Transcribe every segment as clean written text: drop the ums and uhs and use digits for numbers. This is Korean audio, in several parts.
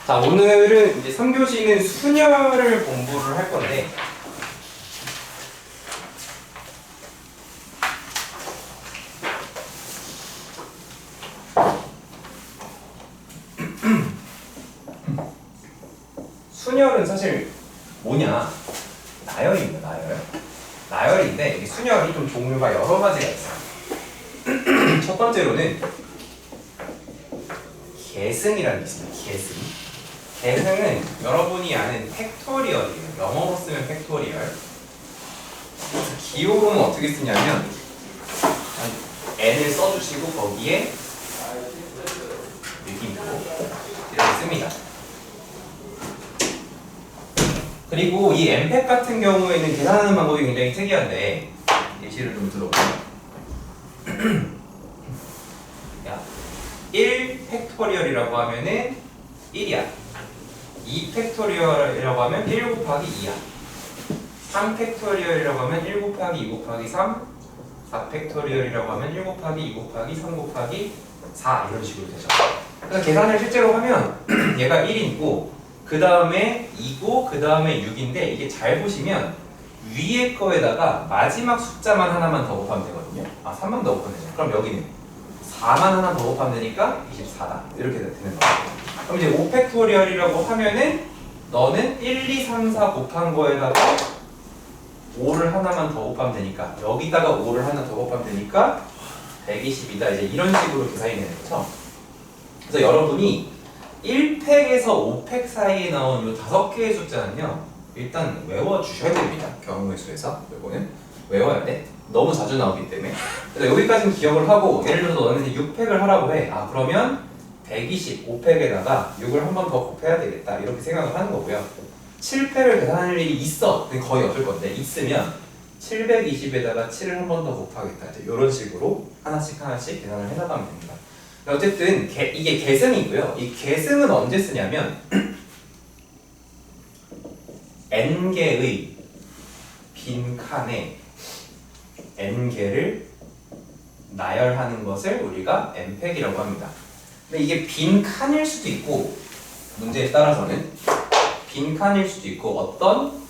자, 오늘은 이제 3교시는 순열을 공부를 할 건데, 순열은 사실 뭐냐? 나열입니다, 나열. 나열인데, 이 순열이 좀 종류가 여러 가지가 있어요. 첫 번째로는 계승이라는 게 있습니다, 계승. 계승은 여러분이 아는 팩토리얼이에요. 영어로 쓰면 팩토리얼. 기호로는 어떻게 쓰냐면 n을 써주시고 거기에 느낌표 이렇게 씁니다. 그리고 이 엠팩 같은 경우에는 계산하는 방법이 굉장히 특이한데 예시를 좀 들어볼게요. 1 팩토리얼이라고 하면은 1이야. 2 팩토리얼이라고 하면 1 곱하기 2야. 3 팩토리얼이라고 하면 1 곱하기 2 곱하기 3. 4 팩토리얼이라고 하면 1 곱하기 2 곱하기 3 곱하기 4 이런 식으로 되죠. 그래서 계산을 실제로 하면 얘가 1이고 그 다음에 2고 그 다음에 6인데 이게 잘 보시면 위에 거에다가 마지막 숫자만 하나만 더 곱하면 되거든요. 3만 더 곱하면 되죠. 그럼 여기는 4만 하나 더 곱하면 되니까 24다. 이렇게 되는 거예요. 그럼 이제 5팩토리얼이라고 하면은 너는 1, 2, 3, 4 곱한 거에다가 5를 하나만 더 곱하면 되니까 여기다가 5를 하나 더 곱하면 되니까 120이다. 이제 이런 식으로 계산이 되는 거죠. 그래서 여러분이 1팩에서 5팩 사이에 나온 이 5개의 숫자는요 일단 외워주셔야 됩니다. 경우의 수에서 이거는 외워야 돼. 너무 자주 나오기 때문에. 그래서 여기까지는 기억을 하고 예를 들어서 너는 6팩을 하라고 해. 그러면 120, 5팩에다가 6을 한 번 더 곱해야 되겠다. 이렇게 생각을 하는 거고요. 7팩을 계산할 일이 있어. 근데 거의 없을 건데 있으면 720에다가 7을 한 번 더 곱하겠다. 이런 식으로 하나씩 계산을 해나가면 됩니다. 어쨌든 이게 계승이고요. 이 계승은 언제 쓰냐면 n개의 빈 칸에 n개를 나열하는 것을 우리가 n팩이라고 합니다. 근데 이게 빈 칸일 수도 있고 문제에 따라서는 빈 칸일 수도 있고 어떤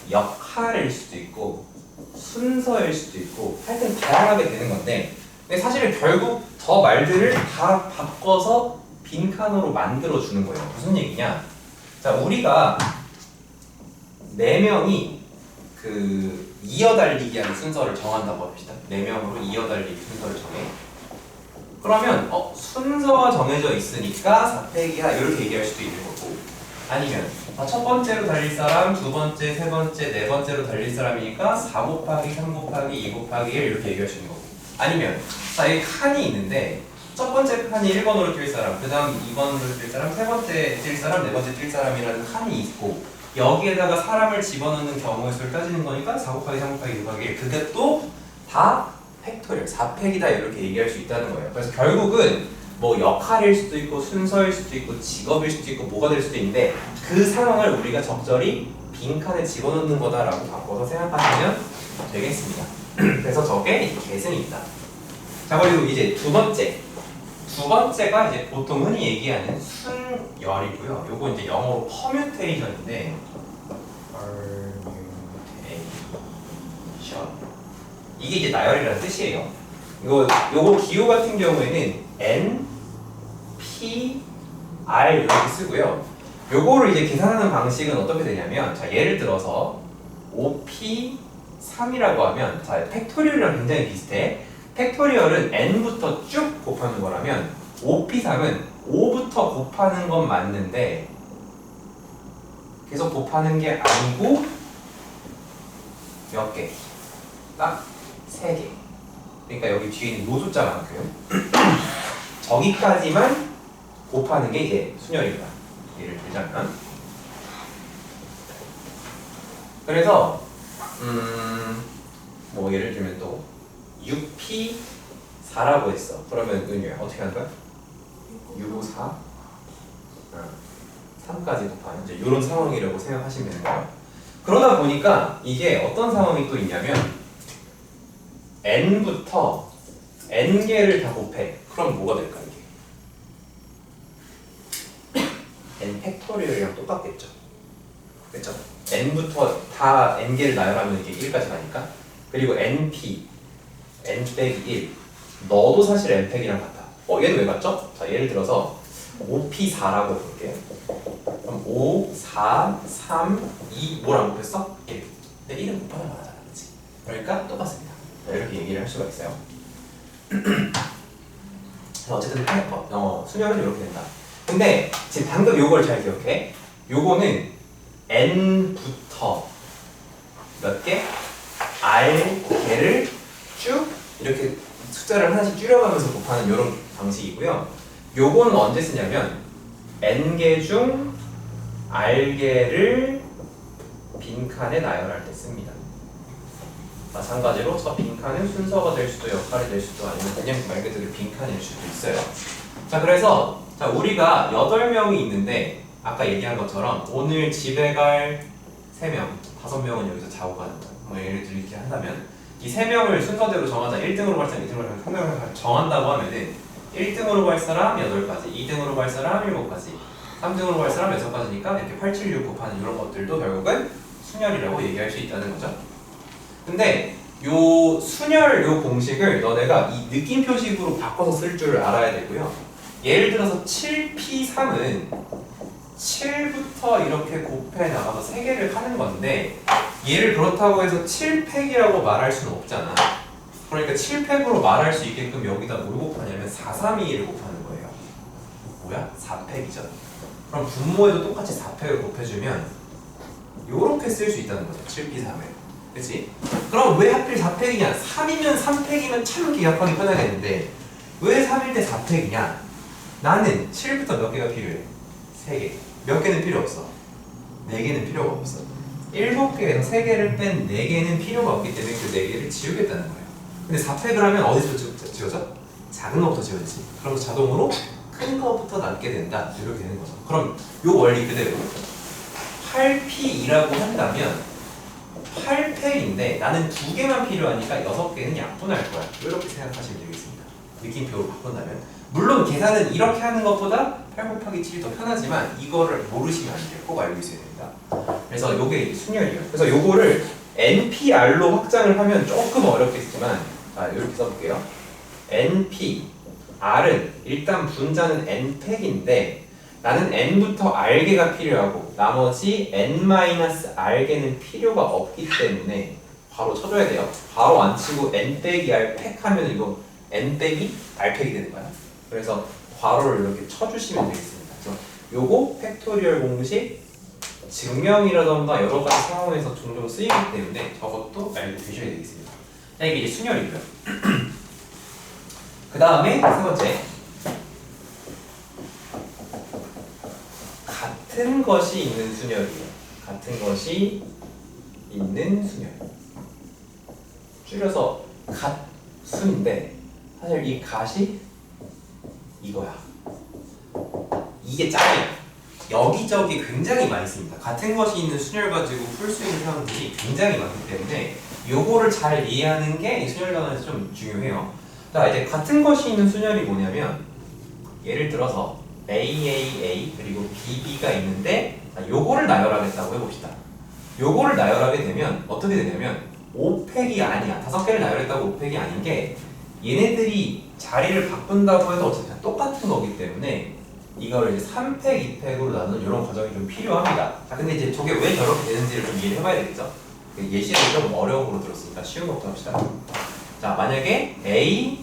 역할일 수도 있고 순서일 수도 있고 하여튼 다양하게 되는 건데 근데 사실은 결국 저 말들을 다 바꿔서 빈 칸으로 만들어 주는 거예요. 무슨 얘기냐? 자, 우리가 4명이 그 이어달리기 하는 순서를 정한다고 합시다. 4명으로 이어달리기 순서를 정해. 그러면 순서가 정해져 있으니까 4팩이야 이렇게 얘기할 수도 있는 거고 아니면 첫 번째로 달릴 사람, 두 번째, 세 번째, 네 번째로 달릴 사람이니까 4 곱하기 3 곱하기 2 곱하기 1 이렇게 얘기할 수 있는 거고 아니면 이 칸이 있는데 첫 번째 칸이 1번으로 뛸 사람, 그 다음 2번으로 뛸 사람, 세 번째 뛸 사람, 네 번째 뛸 사람이라는 칸이 있고 여기에다가 사람을 집어넣는 경우의 수를 따지는 거니까 4 곱하기 3 곱하기 2 곱하기 1 그게 또 다 팩토리얼, 4팩이다 이렇게 얘기할 수 있다는 거예요. 그래서 결국은 뭐 역할일 수도 있고 순서일 수도 있고 직업일 수도 있고 뭐가 될 수도 있는데 그 상황을 우리가 적절히 빈칸에 집어넣는 거다라고 바꿔서 생각하시면 되겠습니다. 그래서 저게 계승입니다. 자, 그리고 이제 두 번째가 이제 보통 흔히 얘기하는 순열이고요. 요거 이제 영어로 퍼뮤테이션인데 이게 이제 나열이라는 뜻이에요. 요거 기호 같은 경우에는 N, P, R 이렇게 쓰고요. 요거를 이제 계산하는 방식은 어떻게 되냐면 자, 예를 들어서 5P3이라고 하면 자, 팩토리얼이랑 굉장히 비슷해. 팩토리얼은 n부터 쭉 곱하는 거라면 5p3은 5부터 곱하는 건 맞는데 계속 곱하는 게 아니고 몇 개? 딱 3개. 그러니까 여기 뒤에 있는 노숫자만큼 저기까지만 곱하는 게 이제 순열입니다. 예를 들자면 그래서 뭐 예를 들면 또 6p4라고 했어. 그러면 은유야 어떻게 하는 거야? 6, 5, 4 3까지 곱하는 이제 이런 상황이라고 생각하시면 되는 거예요. 그러다 보니까 이게 어떤 상황이 또 있냐면 n부터 n개를 다 곱해. 그럼 뭐가 될까 이게? n 팩토리얼이랑 똑같겠죠. 그렇죠? n부터 다 n개를 나열하면 이게 1까지 가니까. 그리고 np, n 빼기 1. 너도 사실 n 팩이랑 같아. 얘는 왜 같죠? 자, 예를 들어서 5p4라고 해볼게요. 그럼 5, 4, 3, 2 뭐랑 곱했어? 1. 근데 1은 곱하면 많아잖아, 그렇지? 그러니까 똑같습니다. 이렇게 얘기를 할 수가 있어요. 어쨌든 수열은 이렇게 된다. 근데 지금 방금 요걸 잘 기억해. 요거는 n부터 몇 개? r개를 쭉 이렇게 숫자를 하나씩 줄여가면서 곱하는 이런 방식이고요. 요거는 언제 쓰냐면 n개 중 r개를 빈칸에 나열할 때 씁니다. 마찬가지로 저 빈칸은 순서가 될 수도 역할이 될 수도 아니면 그냥 말 그대로 빈칸일 수도 있어요. 자, 그래서 자, 우리가 8명이 있는데 아까 얘기한 것처럼 오늘 집에 갈 3명, 5명은 여기서 자고 가는 거예요. 뭐 예를 들어 이렇게 한다면 이 3명을 순서대로 정하자. 1등으로 갈 사람, 2등으로 갈 사람, 3명을 정한다고 하면은 1등으로 갈 사람 8가지, 2등으로 갈 사람 7가지, 3등으로 갈 사람 6가지니까 이렇게 8, 7, 6 곱하는 이런 것들도 결국은 순열이라고 얘기할 수 있다는 거죠. 근데 요 순열 요 공식을 너네가 이 느낌 표식으로 바꿔서 쓸 줄 알아야 되고요. 예를 들어서 7p3은 7부터 이렇게 곱해 나가서 3개를 하는 건데 얘를 그렇다고 해서 7팩이라고 말할 수는 없잖아. 그러니까 7팩으로 말할 수 있게끔 여기다 뭘 곱하냐면 4, 3, 2, 1을 곱하는 거예요. 뭐야? 4팩이죠. 그럼 분모에도 똑같이 4팩을 곱해주면 요렇게 쓸 수 있다는 거죠. 7p3을. 그치? 그럼 왜 하필 4팩이냐? 3이면 3팩이면 참 기억하기 편하겠는데 왜 3일 때 4팩이냐? 나는 7부터 몇 개가 필요해? 3개. 몇 개는 필요 없어? 4개는 필요가 없어. 7개에서 3개를 뺀 4개는 필요가 없기 때문에 그 4개를 지우겠다는 거예요. 근데 4팩을 하면 어디서 지워져? 작은 거부터 지워지지. 그럼 자동으로 큰 거부터 남게 된다. 이렇게 되는 거죠. 그럼 요 원리 그대로 8P2라고 한다면 8팩인데 나는 2개만 필요하니까 6개는 약분할 거야. 이렇게 생각하시면 되겠습니다. 느낌표로 바꾼다면. 물론 계산은 이렇게 하는 것보다 8 곱하기 7이 더 편하지만 이거를 모르시면 안 돼요. 꼭 알고 있어야 됩니다. 그래서 요게 순열이에요. 그래서 요거를 NPR로 확장을 하면 조금 어렵겠지만 자, 이렇게 써볼게요. NP, R은 일단 분자는 N팩인데 나는 n부터 r개가 필요하고 나머지 n-r개는 필요가 없기 때문에 바로 쳐줘야 돼요. 바로 안 치고 n 빼기 r 팩 하면 이거 n 빼기 r 팩이 되는 거야. 그래서 괄호를 이렇게 쳐주시면 되겠습니다. 그래서 요거 팩토리얼 공식 증명이라던가 여러 가지 상황에서 종종 쓰이기 때문에 저것도 알고 계셔야 되겠습니다. 자, 이게 이제 순열이고요. 그 다음에 세 번째. 같은 것이 있는 순열이에요. 같은 것이 있는 순열. 줄여서 갓순인데 사실 이 갓이 이거야. 이게 짱이야. 여기저기 굉장히 많이 씁니다. 같은 것이 있는 순열 가지고 풀 수 있는 사람들이 굉장히 많기 때문에 요거를 잘 이해하는 게 이 순열 단원에서 좀 중요해요. 자, 이제 같은 것이 있는 순열이 뭐냐면 예를 들어서 AAA 그리고 BB가 있는데 요거를 나열하겠다고 해봅시다. 요거를 나열하게 되면 어떻게 되냐면 5팩이 아니야. 5개를 나열했다고 5팩이 아닌 게 얘네들이 자리를 바꾼다고 해도 어차피 똑같은 거기 때문에 이걸 이제 3팩, 2팩으로 나누는 이런 과정이 좀 필요합니다. 자, 근데 이제 저게 왜 저렇게 되는지를 좀 이해를 해봐야 되겠죠? 예시를 좀 어려움으로 들었으니까 쉬운 것부터 합시다. 자, 만약에 A,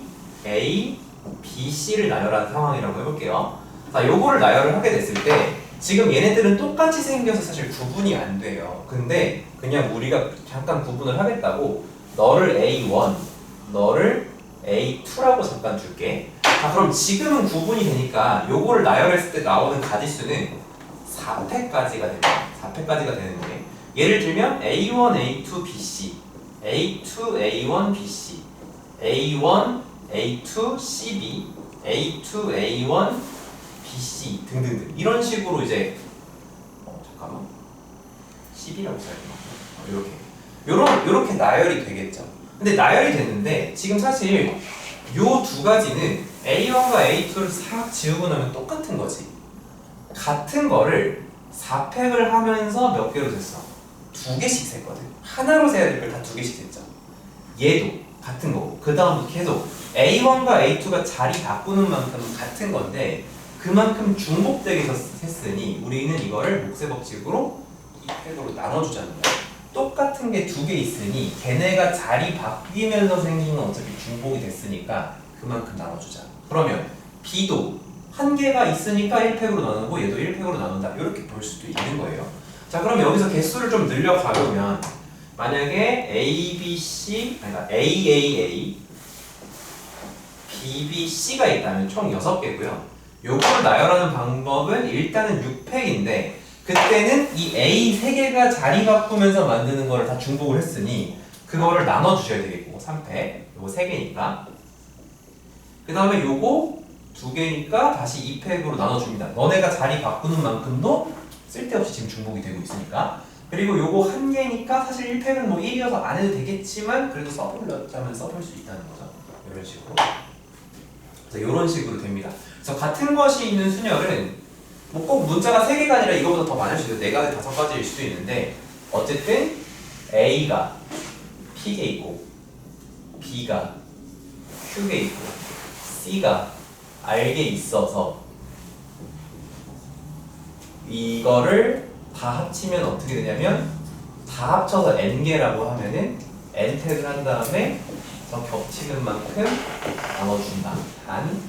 B, C를 나열한 상황이라고 해볼게요. 자, 요거를 나열을 하게 됐을 때 지금 얘네들은 똑같이 생겨서 사실 구분이 안 돼요. 근데 그냥 우리가 잠깐 구분을 하겠다고 너를 A1, 너를 A2라고 잠깐 줄게. 자, 그럼 지금은 구분이 되니까 요거를 나열했을 때 나오는 가지수는 4팩까지가 됩니다. 4팩까지가 되는데 예를 들면 A1, A2, BC, A2, A1, BC, A1, A2, CB, A2, A1, BC 등등등 이런 식으로 이제 잠깐만 CB라고 써야 되나? 요렇게 나열이 되겠죠. 근데 나열이 됐는데 지금 사실 요 두 가지는 A1과 A2를 싹 지우고 나면 똑같은 거지. 같은 거를 4팩을 하면서 몇 개로 셌어? 2개씩 셌거든. 하나로 세야 될 걸 다 2개씩 셌죠. 얘도 같은 거고 그 다음부터 계속 A1과 A2가 자리 바꾸는 만큼 같은 건데 그만큼 중복되게 했으니 우리는 이거를 목세 법칙으로 2팩으로 나눠주자는 거야. 똑같은 게 2개 있으니 걔네가 자리 바뀌면서 생긴 건 어차피 중복이 됐으니까 그만큼 나눠주자. 그러면 B도 한 개가 있으니까 1팩으로 나누고 얘도 1팩으로 나눈다. 이렇게 볼 수도 있는 거예요. 자, 그럼 여기서 개수를 좀 늘려가보면 만약에 A, B, C, 그러니까 A, A, A, B, B, C가 있다면 총 6개고요. 요걸 나열하는 방법은 일단은 6팩인데 그때는 이 A 3개가 자리 바꾸면서 만드는 거를 다 중복을 했으니 그거를 나눠주셔야 되겠고 3팩, 요거 3개니까 그 다음에 요거 2개니까 다시 2팩으로 나눠줍니다. 너네가 자리 바꾸는 만큼도 쓸데없이 지금 중복이 되고 있으니까 그리고 요거 1개니까 사실 1팩은 뭐 1이어서 안 해도 되겠지만 그래도 써보려면 써볼 수 있다는 거죠. 이런 식으로 그래서 이런 식으로 됩니다. 그래서 같은 것이 있는 순열은 뭐 꼭 문자가 3개가 아니라 이거보다 더 많을 수도 있고 4가지, 5가지일 수도 있는데 어쨌든 A가 P게 있고 B가 Q게 있고 C가 R게 있어서 이거를 다 합치면 어떻게 되냐면 다 합쳐서 N개라고 하면은 N택을 한 다음에 저 겹치는 만큼 나눠준다. 단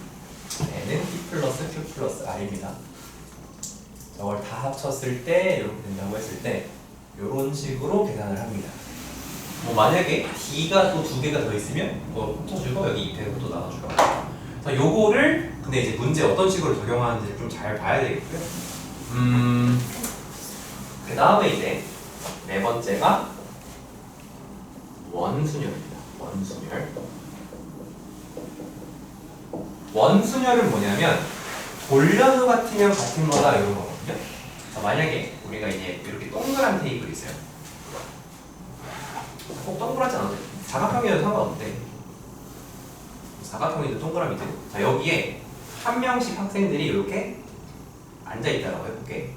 N은 P 플러스 Q 플러스 R입니다. 저걸 다 합쳤을 때 이렇게 된다고 했을 때 이런 식으로 계산을 합니다. 뭐 만약에 D가 또 2개가 더 있으면 뭐 합쳐주고 여기 2팩으로 또 나눠주고 그래서 요거를 근데 이제 문제 어떤 식으로 적용하는지 좀 잘 봐야 되겠고요. 그 다음에 이제 네 번째가 원순열입니다. 원순열. 원순열은 뭐냐면 돌려서 같으면 같은 거다 이런 거거든요. 만약에 우리가 이제 이렇게 동그란 테이블이 있어요. 꼭 동그랗지 않아도 돼. 사각형이어도 상관없대. 사각형이든 동그라미든. 자, 여기에 한 명씩 학생들이 이렇게 앉아 있다라고 해볼게.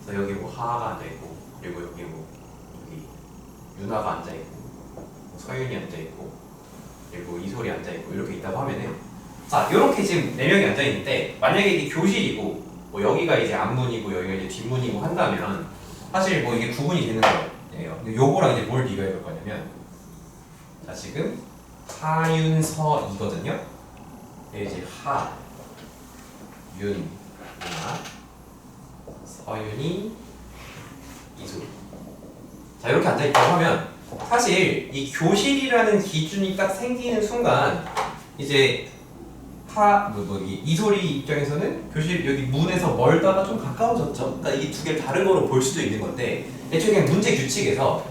그래서 여기 뭐 하하가 앉아 있고, 그리고 여기 뭐 여기 유나가 앉아 있고, 뭐 서윤이 앉아 있고, 그리고 이솔이 앉아 있고 이렇게 있다고 하면은, 자, 이렇게 지금 4명이 앉아 있는데 만약에 이게 교실이고, 뭐 여기가 이제 앞문이고 여기가 이제 뒷문이고 한다면 사실 뭐 이게 구분이 되는 거예요. 근데 요거랑 이제 뭘 비교해 볼 거냐면, 자 지금 하윤서이거든요. 이제 하, 윤, 유나, 서윤이, 이솔. 자 이렇게 앉아 있다고 하면 사실 이 교실이라는 기준이 딱 생기는 순간 이제 이솔이 입장에서는 교실 여기 문에서 멀다가 좀 가까워졌죠. 그러니까 이게 두 개를 다른 거로 볼 수도 있는 건데 애초에 그냥 문제 규칙에서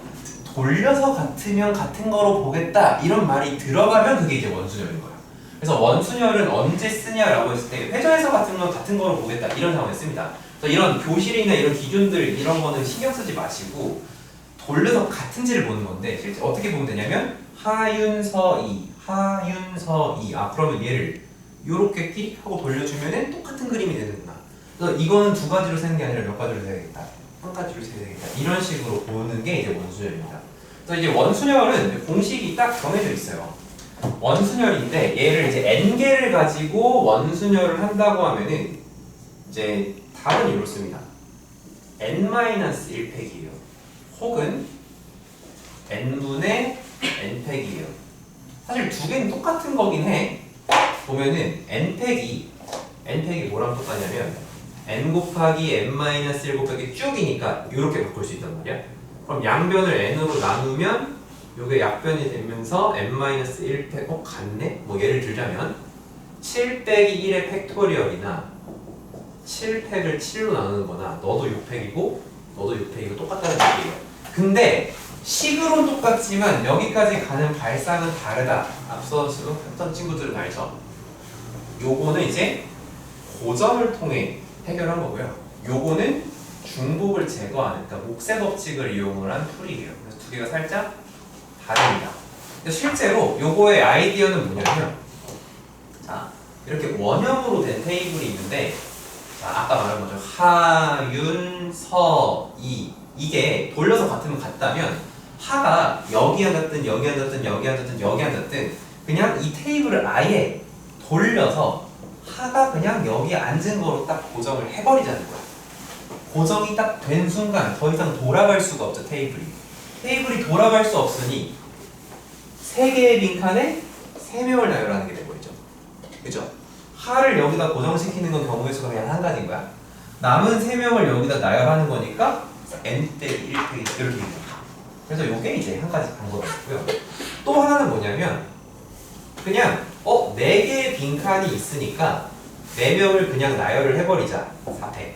돌려서 같으면 같은 거로 보겠다 이런 말이 들어가면 그게 이제 원순열인 거예요. 그래서 원순열은 언제 쓰냐라고 했을 때 회전해서 같은 건 같은 거로 보겠다 이런 상황에 씁니다. 그래서 이런 교실이나 이런 기준들 이런 거는 신경 쓰지 마시고 돌려서 같은지를 보는 건데 실제 어떻게 보면 되냐면 하윤서이 하윤서이 그러면 얘를 요렇게 끼릭하고 돌려주면은 똑같은 그림이 되는구나. 그래서 이거는 2가지로 세는 게 아니라 몇 가지로 세야겠다. 1가지로 세야 되겠다. 이런 식으로 보는 게 이제 원순열입니다. 그래서 이제 원순열은 공식이 딱 정해져 있어요. 원순열인데 얘를 이제 n개를 가지고 원순열을 한다고 하면은 이제 답은 이렇습니다. n-1팩이에요. 혹은 n분의 n팩이에요. 사실 두 개는 똑같은 거긴 해. 보면은 n팩이 뭐랑 똑같냐면 n 곱하기 n-1 곱하기 쭉이니까 이렇게 바꿀 수 있단 말이야. 그럼 양변을 n으로 나누면 요게 약변이 되면서 n-1팩 같네? 뭐 예를 들자면 7 빼기 1의 팩토리얼이나 7팩을 7로 나누는 거나 너도 6팩이고 너도 6팩이고 똑같다는 얘기예요. 근데 식으로는 똑같지만 여기까지 가는 발상은 다르다. 앞서 했던 친구들은 알죠? 요거는 이제 고점을 통해 해결한 거고요. 요거는 중복을 제거하는, 그러니까 목세 법칙을 이용을 한 풀이에요. 그래서 두 개가 살짝 다릅니다. 실제로 요거의 아이디어는 뭐냐면, 자 이렇게 원형으로 된 테이블이 있는데 자, 아까 말한 거죠. 하윤, 서, 이. 이게 돌려서 같으면 같다면 하가 여기 앉았든 여기 앉았든 여기 앉았든 여기 앉았든 그냥 이 테이블을 아예 돌려서 하가 그냥 여기 앉은 거로 딱 고정을 해버리자는 거야. 고정이 딱 된 순간 더 이상 돌아갈 수가 없죠. 테이블이 돌아갈 수 없으니 세 개의 빈칸에 세 명을 나열하는 게 되버리죠. 그죠? 하를 여기다 고정시키는 건 경우의 수가 그냥 한 가지인 거야. 남은 세 명을 여기다 나열하는 거니까 n 빼기 1 빼기 이렇게 됩니다. 그래서 이게 이제 한 가지 방법이고요. 또 하나는 뭐냐면 그냥 네 개의 빈칸이 있으니까 네 명을 그냥 나열을 해버리자. 4패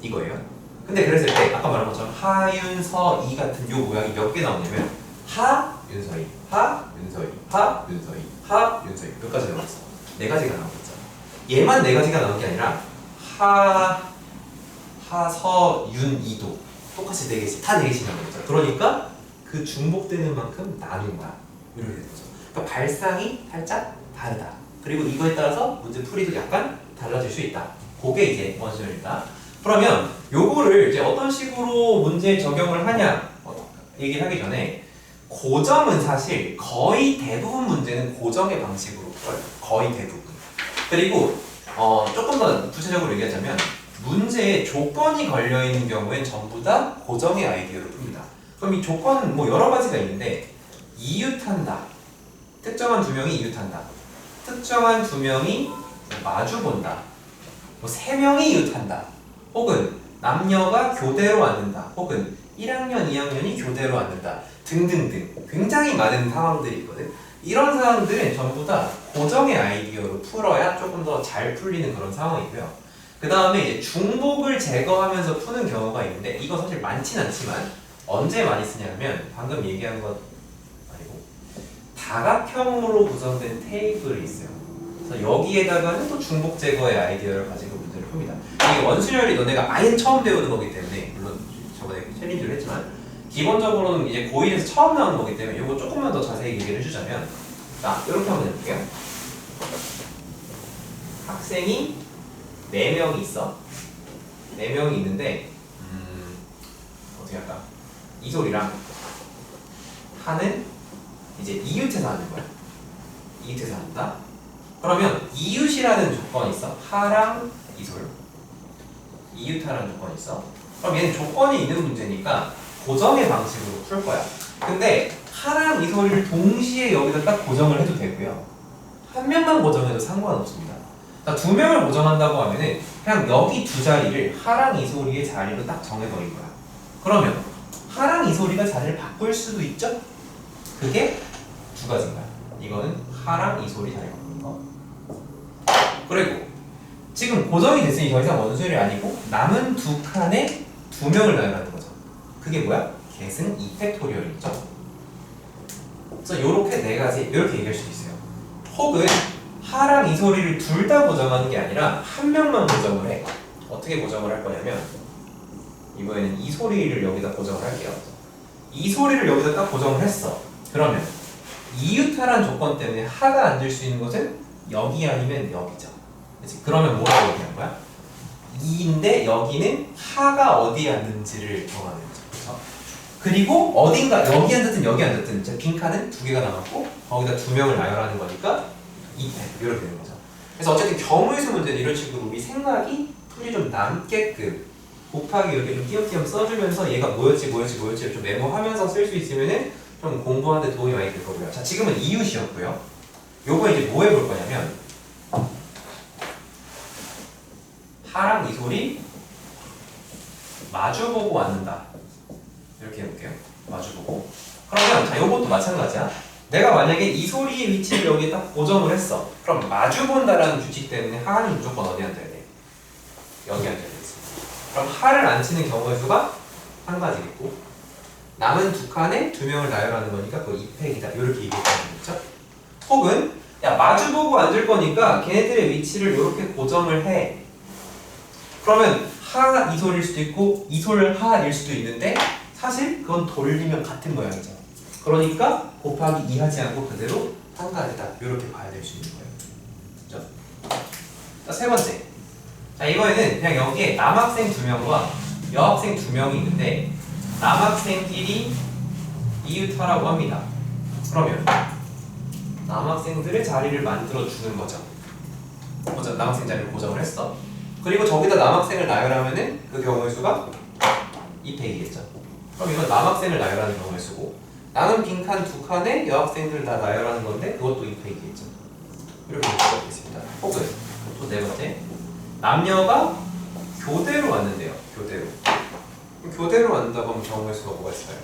이거예요. 근데 그랬을 때 아까 말한 것처럼 하윤, 서, 이 같은 요 모양이 몇 개 나오냐면 하, 윤서희, 하, 윤서희, 하, 윤서희, 하, 윤서희 몇 가지 나왔어? 네 가지가 나오겠죠. 얘만 네 가지가 나온 게 아니라 하, 서, 윤, 이도 똑같이 네 개씩 다 네 개씩 나오겠죠. 그러니까 그 중복되는 만큼 나눈 거야. 이렇게 되는 거죠. 그러니까 발상이 살짝 다르다. 그리고 이거에 따라서 문제 풀이도 약간 달라질 수 있다. 그게 이제 원순열이다. 그러면 요거를 이제 어떤 식으로 문제에 적용을 하냐 얘기를 하기 전에 고정은 사실 거의 대부분 문제는 고정의 방식으로 풀어요. 거의 대부분. 그리고 조금 더 구체적으로 얘기하자면 문제에 조건이 걸려있는 경우엔 전부 다 고정의 아이디어로 풉니다. 그럼 이 조건은 뭐 여러 가지가 있는데 이웃한다. 특정한 두 명이 이웃한다. 특정한 두 명이 마주본다. 뭐 세 명이 이웃한다. 혹은 남녀가 교대로 앉는다. 혹은 1학년, 2학년이 교대로 앉는다. 등등등. 굉장히 많은 상황들이 있거든. 이런 상황들은 전부 다 고정의 아이디어로 풀어야 조금 더 잘 풀리는 그런 상황이고요. 그 다음에 이제 중복을 제거하면서 푸는 경우가 있는데 이거 사실 많진 않지만 언제 많이 쓰냐면 방금 얘기한 것 아니고 다각형으로 구성된 테이블이 있어요. 그래서 여기에다가는 또 중복 제거의 아이디어를 가지고 문제를 풉니다. 이게 원순열이 너네가 아예 처음 배우는 거기 때문에 물론 저번에 챌린지를 했지만 기본적으로는 이제 고1에서 처음 나오는 거기 때문에 이거 조금만 더 자세히 얘기를 해주자면 자 이렇게 한번 해볼게요. 학생이 4명이 있어. 4명이 있는데 어떻게 할까? 이솔이랑 하는 이제 이웃에서 하는 거야. 이웃에서 한다. 그러면 이웃이라는 조건이 있어. 하랑 이솔. 이웃하라는 조건이 있어. 그럼 얘는 조건이 있는 문제니까 고정의 방식으로 풀 거야. 근데 하랑 이솔을 동시에 여기다 딱 고정을 해도 되고요. 한 명만 고정해도 상관없습니다. 그러니까 두 명을 고정한다고 하면은 그냥 여기 두 자리를 하랑 이솔이의 자리로 딱 정해버린 거야. 그러면 하랑 이솔이가 자리를 바꿀 수도 있죠? 그게 두 가지인 거야. 이거는 하랑 이솔이 자리 바꾸는 거. 그리고 지금 고정이 됐으니 더 이상 원순열이 아니고 남은 두 칸에 두 명을 나열하는 거죠. 그게 뭐야? 계승 2팩토리얼이죠. 그래서 요렇게 네 가지 이렇게 얘기할 수도 있어요. 혹은 하랑 이소리를 둘 다 고정하는 게 아니라 한 명만 고정을 해. 어떻게 고정을 할 거냐면 이번에는 이소리를 여기다 고정을 할게요. 이소리를 여기다 딱 고정을 했어. 그러면 이웃하란 조건 때문에 하가 앉을 수 있는 곳은 여기 아니면 여기죠. 그치? 그러면 뭐라고 얘기한 거야? 2인데 여기는 하가 어디에 앉는지를 정하는 거죠. 그렇죠? 그리고 어딘가 여기 앉았든 여기 앉았든 이제 빈칸은 두 개가 남았고 거기다 두 명을 나열하는 거니까 2패 이렇게 되는 거죠. 그래서 어쨌든 경우의 수 문제는 이런 식으로 우리 생각이 풀이 좀 남게끔 곱하기 이렇게 좀 띄엄띄엄 써주면서 얘가 뭐였지 좀 메모하면서 쓸 수 있으면은 좀 공부하는데 도움이 많이 될 거고요. 자, 지금은 이웃이었고요. 요거 이제 뭐 해볼 거냐면 하랑 이솔이 마주보고 앉는다. 이렇게 해볼게요. 마주보고. 그러면 자, 요것도 마찬가지야. 내가 만약에 이솔이의 위치를 여기에 딱 고정을 했어. 그럼 마주본다라는 규칙 때문에 하는 무조건 어디 앉아야 돼? 여기 앉아야 돼. 그럼 하를 안 치는 경우의 수가 한 가지겠고 남은 두 칸에 두 명을 나열하는 거니까 그거 2팩이다. 이렇게 얘기하는 거죠. 혹은 야 마주보고 앉을 거니까 걔네들의 위치를 이렇게 고정을 해. 그러면 하 이솔일 수도 있고 이솔 하일 수도 있는데 사실 그건 돌리면 같은 모양이죠. 그러니까 곱하기 2 하지 않고 그대로 한 가지다. 이렇게 봐야 될 수 있는 거예요. 그렇죠? 자, 세 번째. 자, 이번에는 그냥 여기에 남학생 2명과 여학생 2명이 있는데 남학생끼리 이웃하라고 합니다. 그러면 남학생들의 자리를 만들어 주는 거죠. 남학생 자리를 고정을 했어. 그리고 저기다 남학생을 나열하면은 그 경우의 수가 2팩이겠죠. 그럼 이건 남학생을 나열하는 경우의 수고, 남은 빈칸 2칸에 여학생들 다 나열하는 건데 그것도 2팩이겠죠. 이렇게 볼 수가 있겠습니다. 혹은 또 네 번째, 남녀가 교대로 왔는데요. 교대로 왔는다고 하면 경우의 수가 뭐가 있을까요?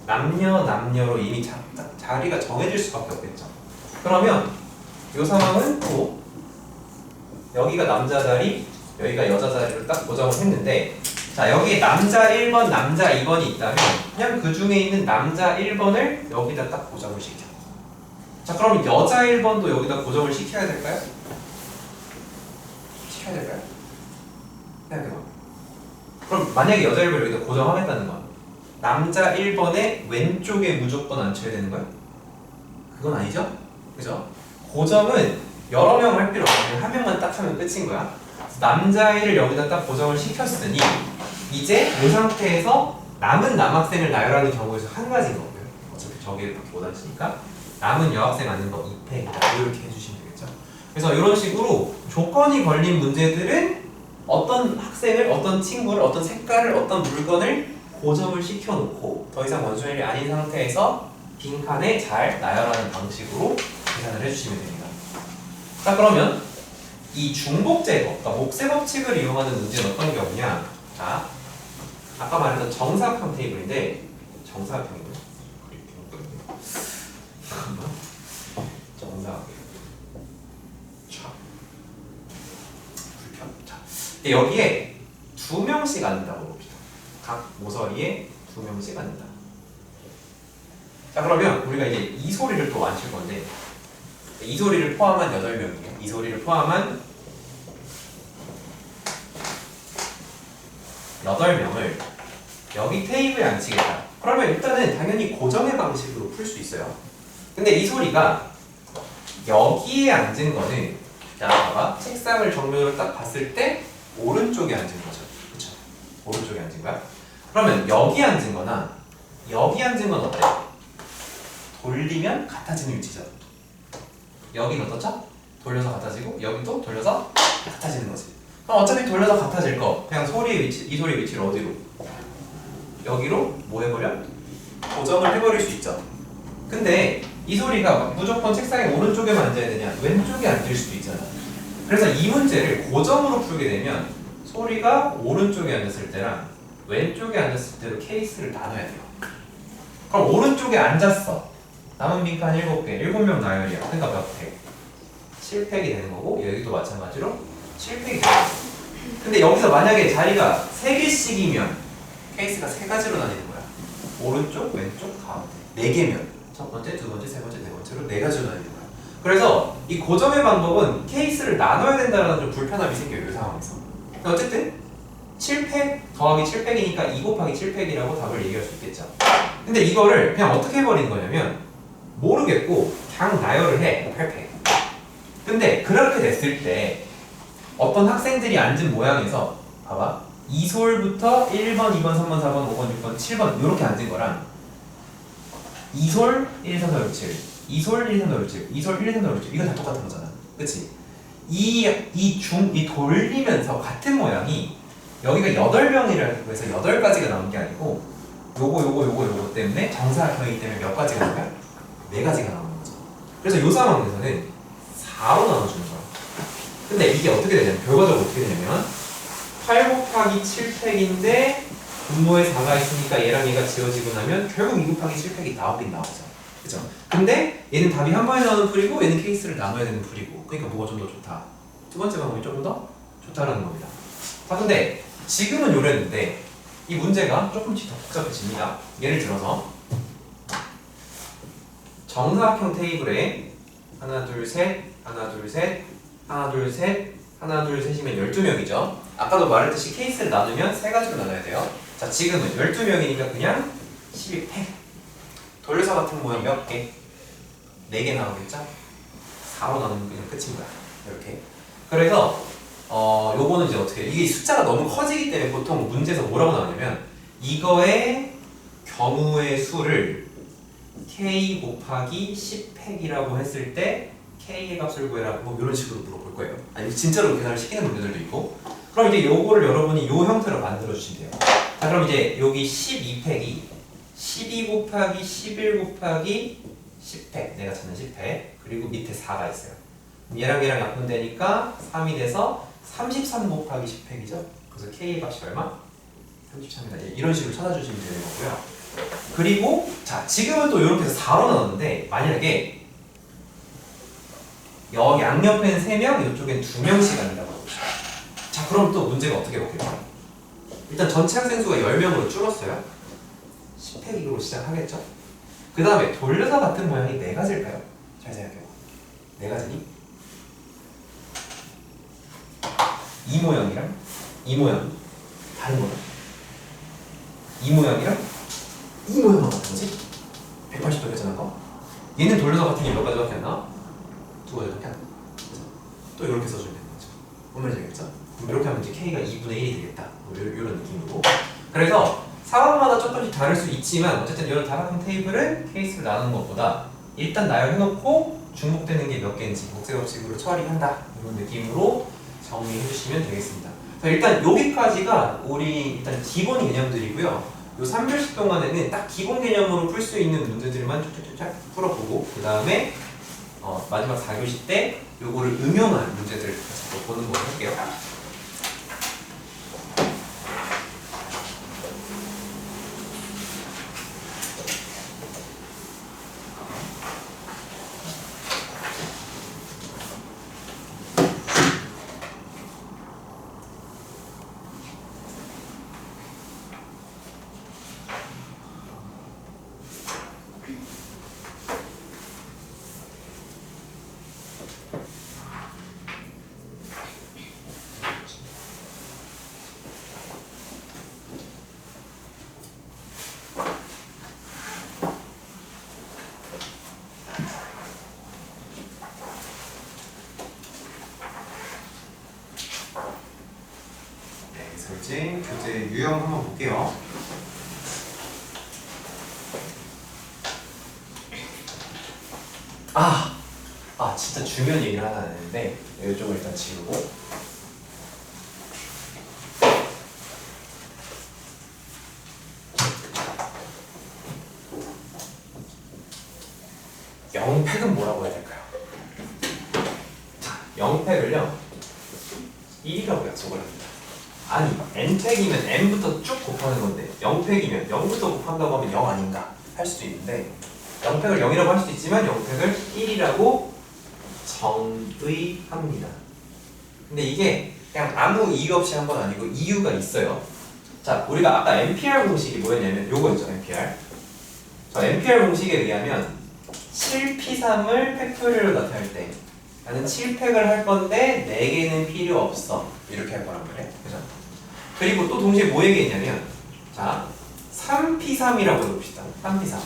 남녀로 이미 자리가 정해질 수밖에 없겠죠. 그러면 이 상황은 또 여기가 남자 자리, 여기가 여자 자리를 딱 고정을 했는데, 자, 여기에 남자 1번, 남자 2번이 있다면 그냥 그 중에 있는 남자 1번을 여기다 딱 고정을 시켜. 자, 그럼 여자 1번도 여기다 고정을 시켜야 될까요? 시켜야 될까요? 생각해봐. 그럼 만약에 여자 1번을 여기다 고정하겠다는 건 남자 1번의 왼쪽에 무조건 앉혀야 되는 거야? 그건 아니죠? 그죠? 고정은 여러 명 할 필요 없어. 그냥 한 명만 딱 하면 끝인 거야. 남자애를 여기다 딱 고정을 시켰으니 이제 이 상태에서 남은 남학생을 나열하는 경우에서 한 가지인 거고요. 어차피 저기를 밖에 못 앉으니까 남은 여학생 앉는 거 2팩이다. 이렇게 해주시면 되겠죠. 그래서 이런 식으로 조건이 걸린 문제들은 어떤 학생을, 어떤 친구를, 어떤 색깔을, 어떤 물건을 고정을 시켜놓고 더 이상 원소율이 아닌 상태에서 빈칸에 잘 나열하는 방식으로 계산을 해주시면 됩니다. 자, 그러면 이 중복제법, 그러니까 목세 법칙을 이용하는 문제는 어떤 경우냐? 자, 아까 말했던 정사각형 테이블인데, 정사각형이고요. 정사각형. 자, 여기에 2명씩 앉는다고 봅시다. 각 모서리에 2명씩 앉는다. 자, 그러면 우리가 이제 이 소리를 또 앉힐 건데, 이 소리를 포함한 8명이에요. 이 소리를 포함한 8명을 여기 테이블에 앉히겠다. 그러면 일단은 당연히 고정의 방식으로 풀 수 있어요. 근데 이 소리가 여기에 앉은 거는, 자, 봐봐. 책상을 정면으로 딱 봤을 때 오른쪽에 앉은 거죠. 그쵸? 오른쪽에 앉은 거야. 그러면 여기 앉은 거나 여기 앉은 건 어때? 돌리면 같아지는 위치죠. 여기는 어떻죠? 돌려서 같아지고 여기도 돌려서 같아지는 거지. 그럼 어차피 돌려서 같아질 거 그냥 소리의 위치, 이 소리의 위치를 어디로? 여기로 뭐 해버려? 고정을 해버릴 수 있죠. 근데 이 소리가 무조건 책상의 오른쪽에만 앉아야 되냐? 왼쪽에 앉을 수도 있잖아. 그래서 이 문제를 고정으로 풀게 되면 소리가 오른쪽에 앉았을 때랑 왼쪽에 앉았을 때로 케이스를 나눠야 돼요. 그럼 오른쪽에 앉았어. 남은 빈칸 7개, 7명 나열이야. 그러니까 몇 팩? 7팩이 되는 거고, 여기도 마찬가지로 7팩이 되는 거고. 근데 여기서 만약에 자리가 3개씩이면 케이스가 3가지로 나뉘는 거야. 오른쪽, 왼쪽, 가운데. 4개면 첫 번째, 두 번째, 세 번째, 네 번째로 4가지로 나뉘는 거야. 그래서 이 고정의 방법은 케이스를 나눠야 된다는 좀 불편함이 생겨요. 이 상황에서. 어쨌든 7팩 더하기 7팩이니까 2 곱하기 7팩이라고 답을 얘기할 수 있겠죠. 근데 이거를 그냥 어떻게 해버리는 거냐면 모르겠고 그냥 나열을 해. 8팩. 근데 그렇게 됐을 때 어떤 학생들이 앉은 모양에서 봐봐. 2솔부터 1번, 2번, 3번, 4번, 5번, 6번, 7번 이렇게 앉은 거랑 2솔 1, 2, 3, 4, 5, 7 2솔 1, 2, 3, 4, 5, 7 2솔 1, 2, 3, 4, 5, 7 이거 다 똑같은 거잖아. 그치? 이 돌리면서 같은 모양이 여기가 8명이라고 해서 8가지가 나온 게 아니고 요거 때문에 정사각형이기 때문에 몇 가지가 나와요? 4가지가 나오는 거죠. 그래서 이 상황에서는 4로 나눠주는 거야. 근데 이게 어떻게 되냐면 결과적으로 어떻게 되냐면 8 곱하기 7팩인데 분모에 4가 있으니까 얘랑 얘가 지워지고 나면 결국 2 곱하기 7팩이 나오긴 나오죠. 그죠? 근데 얘는 답이 한 번에 나오는 풀이고 얘는 케이스를 나눠야 되는 풀이고, 그러니까 뭐가 좀 더 좋다? 두 번째 방법이 조금 더 좋다라는 겁니다. 자, 근데 지금은 요랬는데 이 문제가 조금씩 더 복잡해집니다. 예를 들어서 정사각형 테이블에 하나 둘 셋 하나 둘 셋 하나 둘 셋 하나 둘 셋이면 12명이죠. 아까도 말했듯이 케이스를 나누면 3가지로 나눠야 돼요. 자, 지금은 12명이니까 그냥 12팩. 돌려서 같은 모양 몇 개? 4개 나오겠죠? 4로 나누면 그냥 끝인 거야. 이렇게. 그래서 요거는 이제 어떻게 이게 숫자가 너무 커지기 때문에 보통 문제에서 뭐라고 나오냐면 이거의 경우의 수를 k 곱하기 10팩이라고 했을 때 k의 값을 구해라 뭐 이런 식으로 물어볼 거예요. 아니면 진짜로 계산을 시키는 문제들도 있고. 그럼 이제 요거를 여러분이 요 형태로 만들어 주시면 돼요. 자 그럼 이제 여기 12팩이 12 곱하기 11 곱하기 10팩 내가 찾는 10팩 그리고 밑에 4가 있어요. 얘랑 얘랑 약분되니까 3이 돼서 33 곱하기 10팩이죠. 그래서 K의 값이 얼마? 33이다. 이런 식으로 찾아주시면 되는 거고요. 그리고 자 지금은 또 이렇게 해서 4로 나눴는데 만약에 양옆에는 3명, 이쪽엔 2명씩 아니라고 해봅시다. 자 그럼 또 문제가 어떻게 바뀔까요? 일단 전체 학생 수가 10명으로 줄었어요. 10팩으로 시작하겠죠? 그 다음에 돌려서 같은 모양이 4가지일까요? 잘 생각해봐. 4가지니? 이 모양이랑 이 모양 다른 거야. 이 모양이랑 이 모양만 같은 거지? 180도 회전한 거? 얘는 돌려서 같은 게 몇 가지밖에 안 나와? 2가지밖에 안 나와. 또 이렇게 써주면 되는 거죠. 뭔 말인지 알겠죠? 이렇게 하면 이제 K가 2분의 1이 되겠다. 뭐 이런 느낌으로. 그래서 상황마다 조금씩 다를 수 있지만 어쨌든 이런 다각형 테이블을 케이스를 나누는 것보다 일단 나열해놓고 중복되는 게 몇 개인지 복제법칙으로 처리한다. 이런 느낌으로 정리해 주시면 되겠습니다. 자, 일단 여기까지가 우리 일단 기본 개념들이고요. 요 3교시 동안에는 딱 기본 개념으로 풀 수 있는 문제들만 쫙쫙쫙 풀어보고 그 다음에 마지막 4교시 때 요거를 응용한 문제들을 보는 걸로 할게요. 교재 유형 한번 볼게요. 진짜 중요한 얘기를 하나 했는데 이쪽을 일단 지우고 영팩은 뭐라고 해야 될까요? 자, 영팩을요 1이라고 약속을 합니다. 아니 n팩이면 n부터 쭉 곱하는 건데 0팩이면 0부터 곱한다고 하면 0 아닌가 할 수도 있는데 0팩을 0이라고 할 수도 있지만 0팩을 1이라고 정의합니다. 근데 이게 그냥 아무 이유 없이 한 건 아니고 이유가 있어요. 자, 우리가 아까 NPR 공식이 뭐였냐면 요거 있죠, NPR. 자, NPR 공식에 의하면 7P3을 팩토리얼로 나타낼 때 나는 7팩을 할 건데 4개는 필요 없어. 이렇게 할 거란 말이에요. 그죠? 그리고 또 동시에 뭐 얘기했냐면 자, 3P3이라고 해봅시다. 3P3.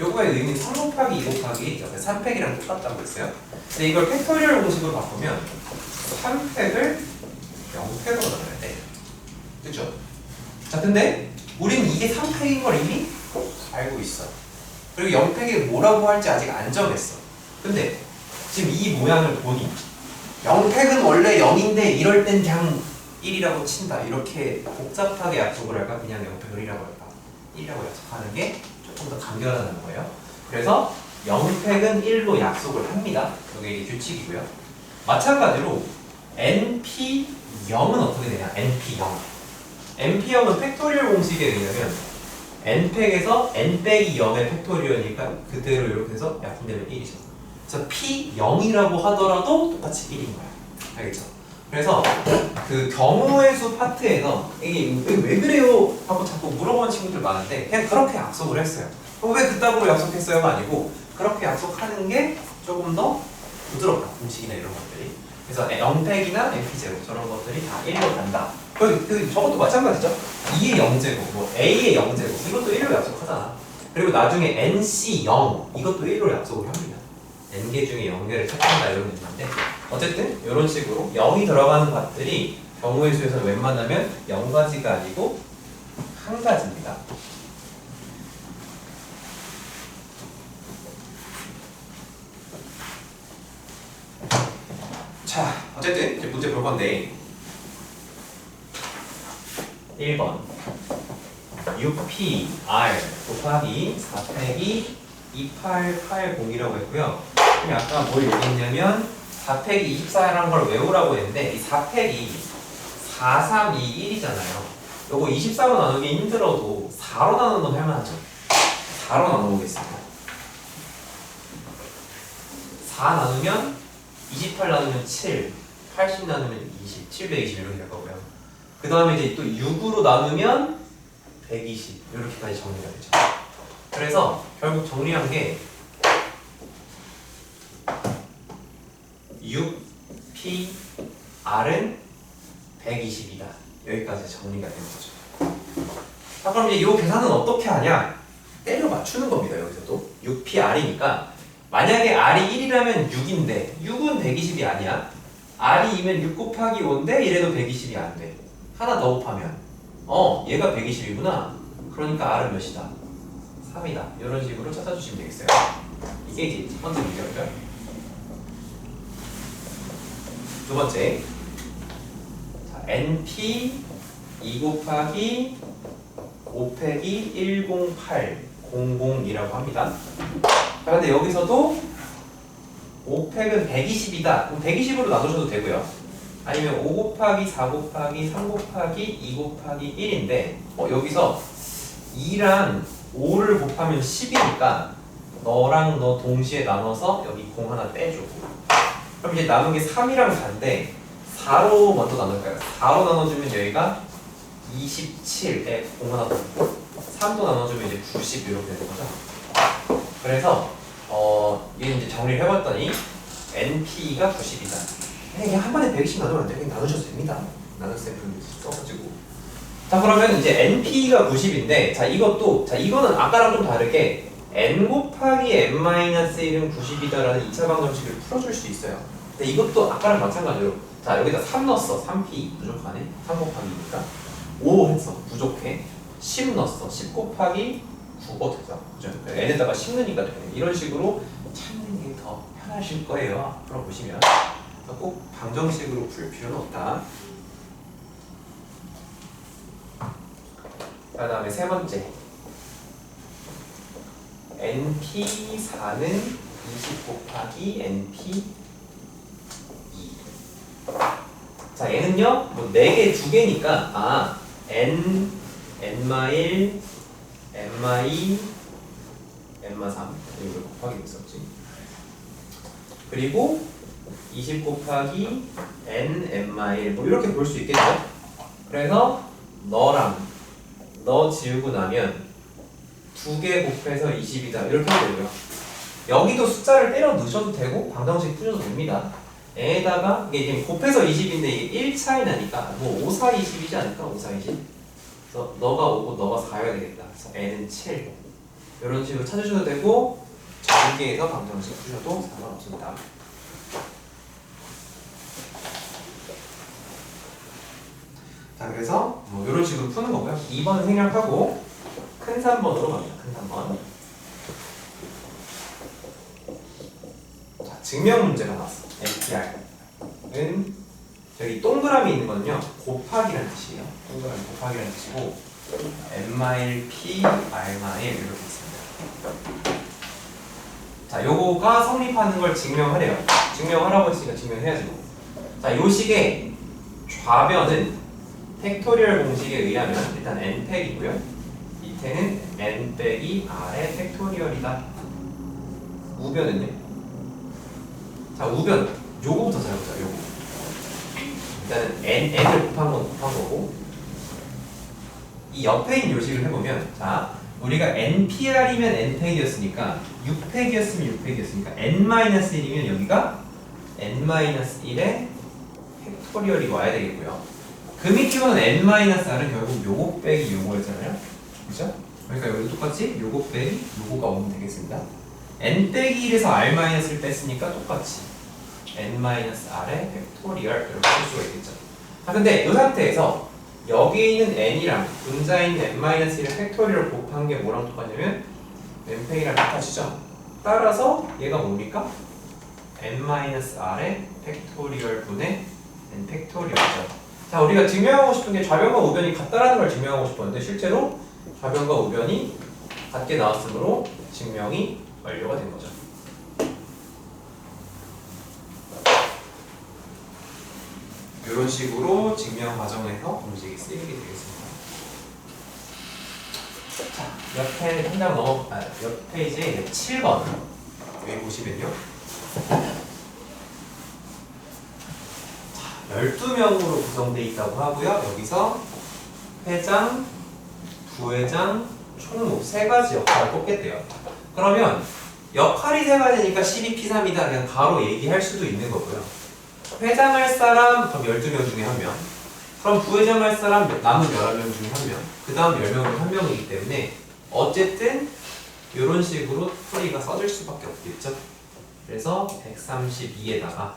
요거의 의미는 3 곱하기 2 곱하기 옆에 3팩이랑 똑같다고 했어요. 근데 이걸 팩토리얼 공식으로 바꾸면 3팩을 0팩으로 나눠야 돼. 그쵸? 자, 근데 우리는 이게 3팩인 걸 이미 알고 있어. 그리고 0팩이 뭐라고 할지 아직 안 정했어. 근데 지금 이 모양을 보니 0팩은 원래 0인데 이럴 땐 그냥 1이라고 친다. 이렇게 복잡하게 약속을 할까? 그냥 0팩을 1이라고 할까? 1이라고 약속하는 게 조금 더 간결하다는 거예요. 그래서 0팩은 1로 약속을 합니다. 이게 규칙이고요. 마찬가지로 NP0은 어떻게 되냐? NP0. NP0은 팩토리얼 공식에 의하면 n팩에서 n 빼기 0의 팩토리얼이니까 그대로 이렇게 해서 약분되면 1이죠. 그래서 P0이라고 하더라도 똑같이 1인 거야. 알겠죠? 그래서 그 경우의 수 파트에서 이게 왜 그래요? 하고 자꾸 물어보는 친구들 많은데 그냥 그렇게 약속을 했어요. 왜 그따구로 약속했어요가 아니고 그렇게 약속하는 게 조금 더 부드럽다. 공식이나 이런 것들이. 그래서 영팩이나 MP0 저런 것들이 다 1로 간다. 저것도 마찬가지죠. 2의 0제곱, 뭐 A의 0제곱 이것도 1로 약속하잖아. 그리고 나중에 NC0 이것도 1로 약속을 합니다. n개 중에 0개를 찾는다 이런 의미인데 어쨌든 이런 식으로 0이 들어가는 값들이 경우의 수에서 웬만하면 0가지가 아니고 한 가지입니다. 자, 어쨌든 이제 문제 볼 건데 1번 6PR 곱하기 4 빼기 2880이라고 했고요. 그럼 아까 뭘 얘기했냐면 4 빼기 24라는 걸 외우라고 했는데 이 4 빼기 4, 3, 2, 1이잖아요. 요거 24로 나누기 힘들어도 4로 나누면 할만하죠. 4로 나눠보겠습니다. 4 나누면 28 나누면 7, 80 나누면 20, 720 이렇게 될 거고요. 그 다음에 이제 또 6으로 나누면 120 이렇게까지 정리가 되죠. 그래서 결국 정리한 게 6PR은 120이다. 여기까지 정리가 되는 거죠. 자, 그럼 이제 이 계산은 어떻게 하냐? 때려 맞추는 겁니다. 여기서도 6PR이니까 만약에 R이 1이라면 6인데 6은 120이 아니야. R이 2면 6 곱하기 5인데 이래도 120이 안 돼. 하나 더 곱하면 얘가 120이구나. 그러니까 R은 몇이다? 3이다. 이런 식으로 찾아주시면 되겠어요. 이게 이제 첫 번째 문제고요. 두 번째, 자, NP 2 곱하기 5 빼기 10800이라고 합니다. 자, 근데 여기서도 5팩은 120이다. 그럼 120으로 나누셔도 되고요. 아니면 5 곱하기 4 곱하기 3 곱하기 2 곱하기 1인데 여기서 2랑 5를 곱하면 10이니까 너랑 너 동시에 나눠서 여기 공 하나 떼줘. 그럼 이제 남은 게 3이랑 4인데 4로 먼저 나눌까요? 4로 나눠주면 여기가 27에 공 하나 더 있고 3도 나눠주면 이제 90 이렇게 되는 거죠. 그래서 얘 이제 정리를 해봤더니 NP가 90이다. 그냥 한 번에 120 나누면 안 돼. 그냥 나누셔도 됩니다. 나눌 셈플 써가지고. 자, 그러면 이제 NP가 90인데 자 이것도 이거는 아까랑 좀 다르게 N 곱하기 N-1은 90이다라는 2차 방정식을 풀어줄 수 있어요. 근데 이것도 아까랑 마찬가지로 자 여기다 3 넣었어. 3P 부족하네. 3 곱하기 2니까 5 했어. 부족해. 10 넣었어. 10 곱하기 9 됐어. 그죠? N에다가 10 넣으니까 되네. 이런 식으로 찾는 게 더 편하실 거예요. 앞으로 보시면 꼭 방정식으로 풀 필요는 없다. 그 다음에 세 번째 NP4는 20 곱하기 NP2. 자, 얘는요, 뭐 4개, 2개니까, N, N-1, N-2, N-3. 이걸 곱하기 있었지. 그리고 20 곱하기 N, N-1. 뭐 이렇게 볼 수 있겠죠? 그래서 너랑 너 지우고 나면 2개 곱해서 20이다. 이렇게 되고요. 여기도 숫자를 때려 넣으셔도 되고, 방정식 푸셔도 됩니다. N에다가 이게 곱해서 20인데 이게 1 차이 나니까 뭐 5, 4, 20이지 않을까? 5, 4, 20. 그래서 너가 5고 너가 4여야 되겠다. 그래서 N은 7. 이런 식으로 찾으셔도 되고 전개해서 방정식 푸셔도 상관없습니다. 자, 그래서 뭐 이런 식으로 푸는 거고요. 2번 생략하고 큰 3번으로 갑니다. 큰 3번. 자, 증명 문제가 나왔어. NPR은 여기 동그라미 있는 거는요 곱하기라는 뜻이에요. 동그라미 곱하기라는 뜻이고 N-P, R- 이렇게 있습니다. 자, 요거가 성립하는 걸 증명하래요. 증명하라고 했으니까 증명해야지. 자, 요 식의 좌변은 팩토리얼 공식에 의하면 일단 N팩이고요. 밑에는 N 빼기 R의 팩토리얼이다. 우변은요? 자, 우변 요거부터 잘 보자. 요거 일단은 N을 곱한 거고 이 옆에 있는 요식을 해보면 자 우리가 NPR이면 N팩이었으니까 6팩이었으면 6팩이었으니까 N-1이면 여기가 N-1의 팩토리얼이 와야 되겠고요. 그 밑으로는 N-R은 결국 요거 빼기 요거였잖아요. 그죠? 그러니까 여기도 똑같이 요거 빼기 요거가 오면 되겠습니다. N 빼기 1에서 R-를 뺐으니까 똑같이 n-r의 팩토리얼 이렇게 쓸 수가 있겠죠. 아 근데 이 상태에서 여기 있는 n이랑 분자에 있는 n-1의 팩토리얼 곱한 게 뭐랑 똑같냐면 n팩이랑 똑같이죠. 따라서 얘가 뭡니까? n-r의 팩토리얼 분의 n 팩토리얼이죠. 자, 우리가 증명하고 싶은 게 좌변과 우변이 같다라는 걸 증명하고 싶었는데 실제로 좌변과 우변이 같게 나왔으므로 증명이 완료가 된 거죠. 이런 식으로 증명 과정에서 공식이 쓰이게 되겠습니다. 자, 옆에 한 장 옆 페이지에 7번 여기 보시면요. 자, 12명으로 구성되어 있다고 하고요. 여기서 회장, 부회장, 총무 세 가지 역할을 뽑겠대요. 그러면 역할이 세 가지니까 12P3이다 그냥 가로 얘기할 수도 있는 거고요. 회장 할 사람 그럼 12명 중에 한 명, 그럼 부회장 할 사람 남은 11명 중에 한 명, 그 다음 10명 중에 한 명이기 때문에 어쨌든 이런 식으로 풀이가 써질 수밖에 없겠죠. 그래서 132에다가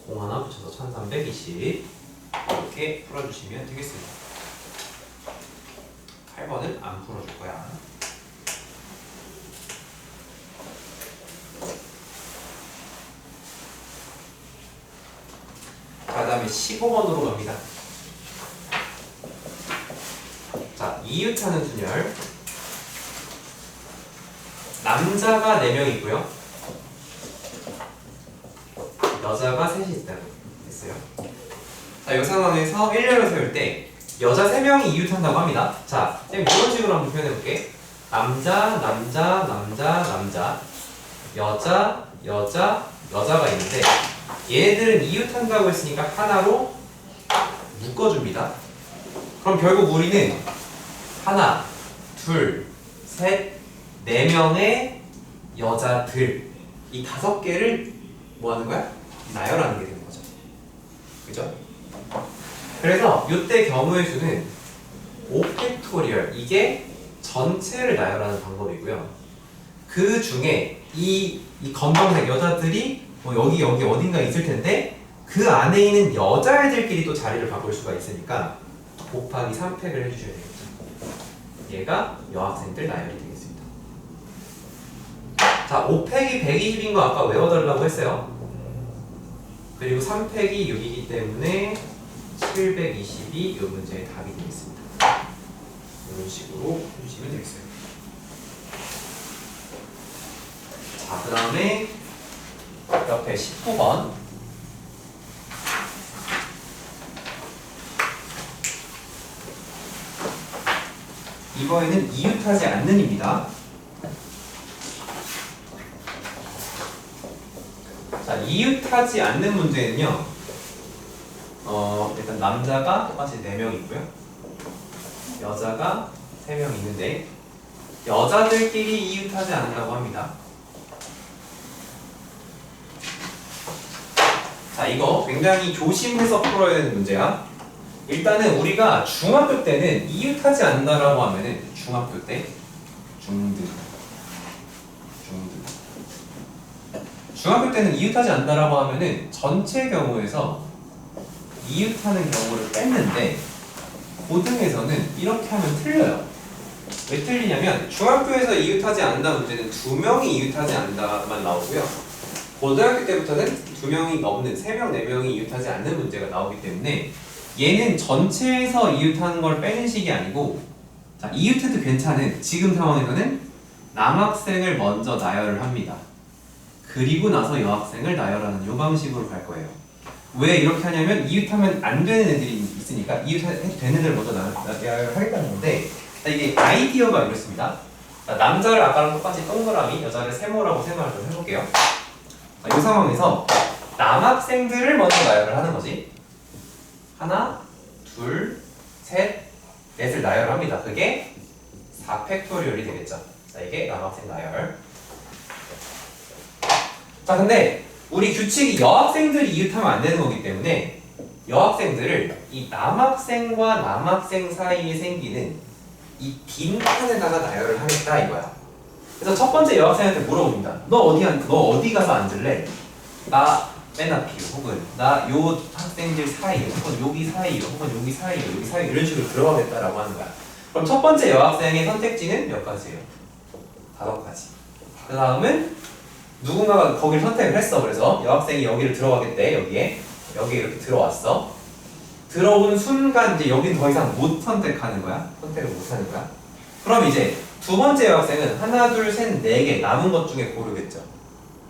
0 하나 붙여서 1320 이렇게 풀어주시면 되겠습니다. 8번은 안 풀어줄 거야. 그 다음에 15번으로 갑니다. 자, 이웃하는 순열. 남자가 4명이고요. 여자가 3이 있다고 했어요. 자, 이 상황에서 1렬을 세울 때 여자 3명이 이웃한다고 합니다. 자, 쌤 이런 식으로 한번 표현해볼게. 남자, 남자, 남자, 남자, 여자, 여자, 여자가 있는데 얘네들은 이웃한다고 했으니까 하나로 묶어줍니다. 그럼 결국 우리는 하나, 둘, 셋, 4명의 여자들 이 5개를 뭐 하는 거야? 나열하는 게 되는 거죠. 그죠? 그래서 이때 경우의 수는 5팩토리얼 이게 전체를 나열하는 방법이고요. 그 중에 이 검정색 여자들이 뭐 여기 어딘가 있을 텐데 그 안에 있는 여자애들끼리 또 자리를 바꿀 수가 있으니까 곱하기 3팩을 해주셔야 되겠죠. 얘가 여학생들 나열이 되겠습니다. 자, 5팩이 120인 거 아까 외워달라고 했어요. 그리고 3팩이 6이기 때문에 720이 이 문제의 답이 되겠습니다. 이런 식으로 해주시면 되겠어요. 자, 그 다음에 옆에 19번. 이번에는 이웃하지 않는입니다. 자, 이웃하지 않는 문제는요. 일단 남자가 똑같이 4명 있고요. 여자가 3명 있는데 여자들끼리 이웃하지 않는다고 합니다. 자, 이거 굉장히 조심해서 풀어야 되는 문제야. 일단은 우리가 중학교 때는 이웃하지 않는다라고 하면은 중학교 때 중학교 때는 이웃하지 않는다라고 하면은 전체 경우에서 이웃하는 경우를 뺐는데 고등에서는 이렇게 하면 틀려요. 왜 틀리냐면 중학교에서 이웃하지 않는다 문제는 2명이 이웃하지 않는다만 나오고요. 고등학교 때부터는 2명이 넘는 3명, 4명이 이웃하지 않는 문제가 나오기 때문에 얘는 전체에서 이웃하는 걸 빼는 식이 아니고, 자, 이웃해도 괜찮은 지금 상황에서는 남학생을 먼저 나열을 합니다. 그리고 나서 여학생을 나열하는 이 방식으로 갈 거예요. 왜 이렇게 하냐면 이웃하면 안 되는 애들이 있으니까 이웃해도 되는 애들 먼저 나열을 하겠다는 건데, 자, 이게 아이디어가 이렇습니다. 자, 남자를 아까랑 똑같이 동그라미, 여자를 세모라고 생각을 좀 해볼게요. 자, 이 상황에서 남학생들을 먼저 나열을 하는 거지. 하나, 둘, 셋, 넷을 나열합니다. 그게 4팩토리얼이 되겠죠. 자, 이게 남학생 나열. 자, 근데 우리 규칙이 여학생들이 이웃하면 안 되는 거기 때문에 여학생들을 이 남학생과 남학생 사이에 생기는 이 빈칸에다가 나열을 하겠다 이거야. 그래서 첫 번째 여학생한테 물어봅니다. 너 어디 가서 앉을래? 나 맨 앞이요, 혹은 나 요 학생들 사이요, 혹은 여기 사이요, 혹은 여기 사이요, 여기 사이요 이런 식으로 들어가겠다라고 하는 거야. 그럼 첫 번째 여학생의 선택지는 몇 가지예요? 5가지. 그 다음은 누군가가 거기를 선택을 했어. 그래서 여학생이 여기를 들어가겠대. 여기에 이렇게 들어왔어. 들어온 순간 이제 여긴 더 이상 못 선택하는 거야. 선택을 못 하는 거야. 그럼 이제 두 번째 여학생은 하나, 둘, 셋, 네 개 남은 것 중에 고르겠죠.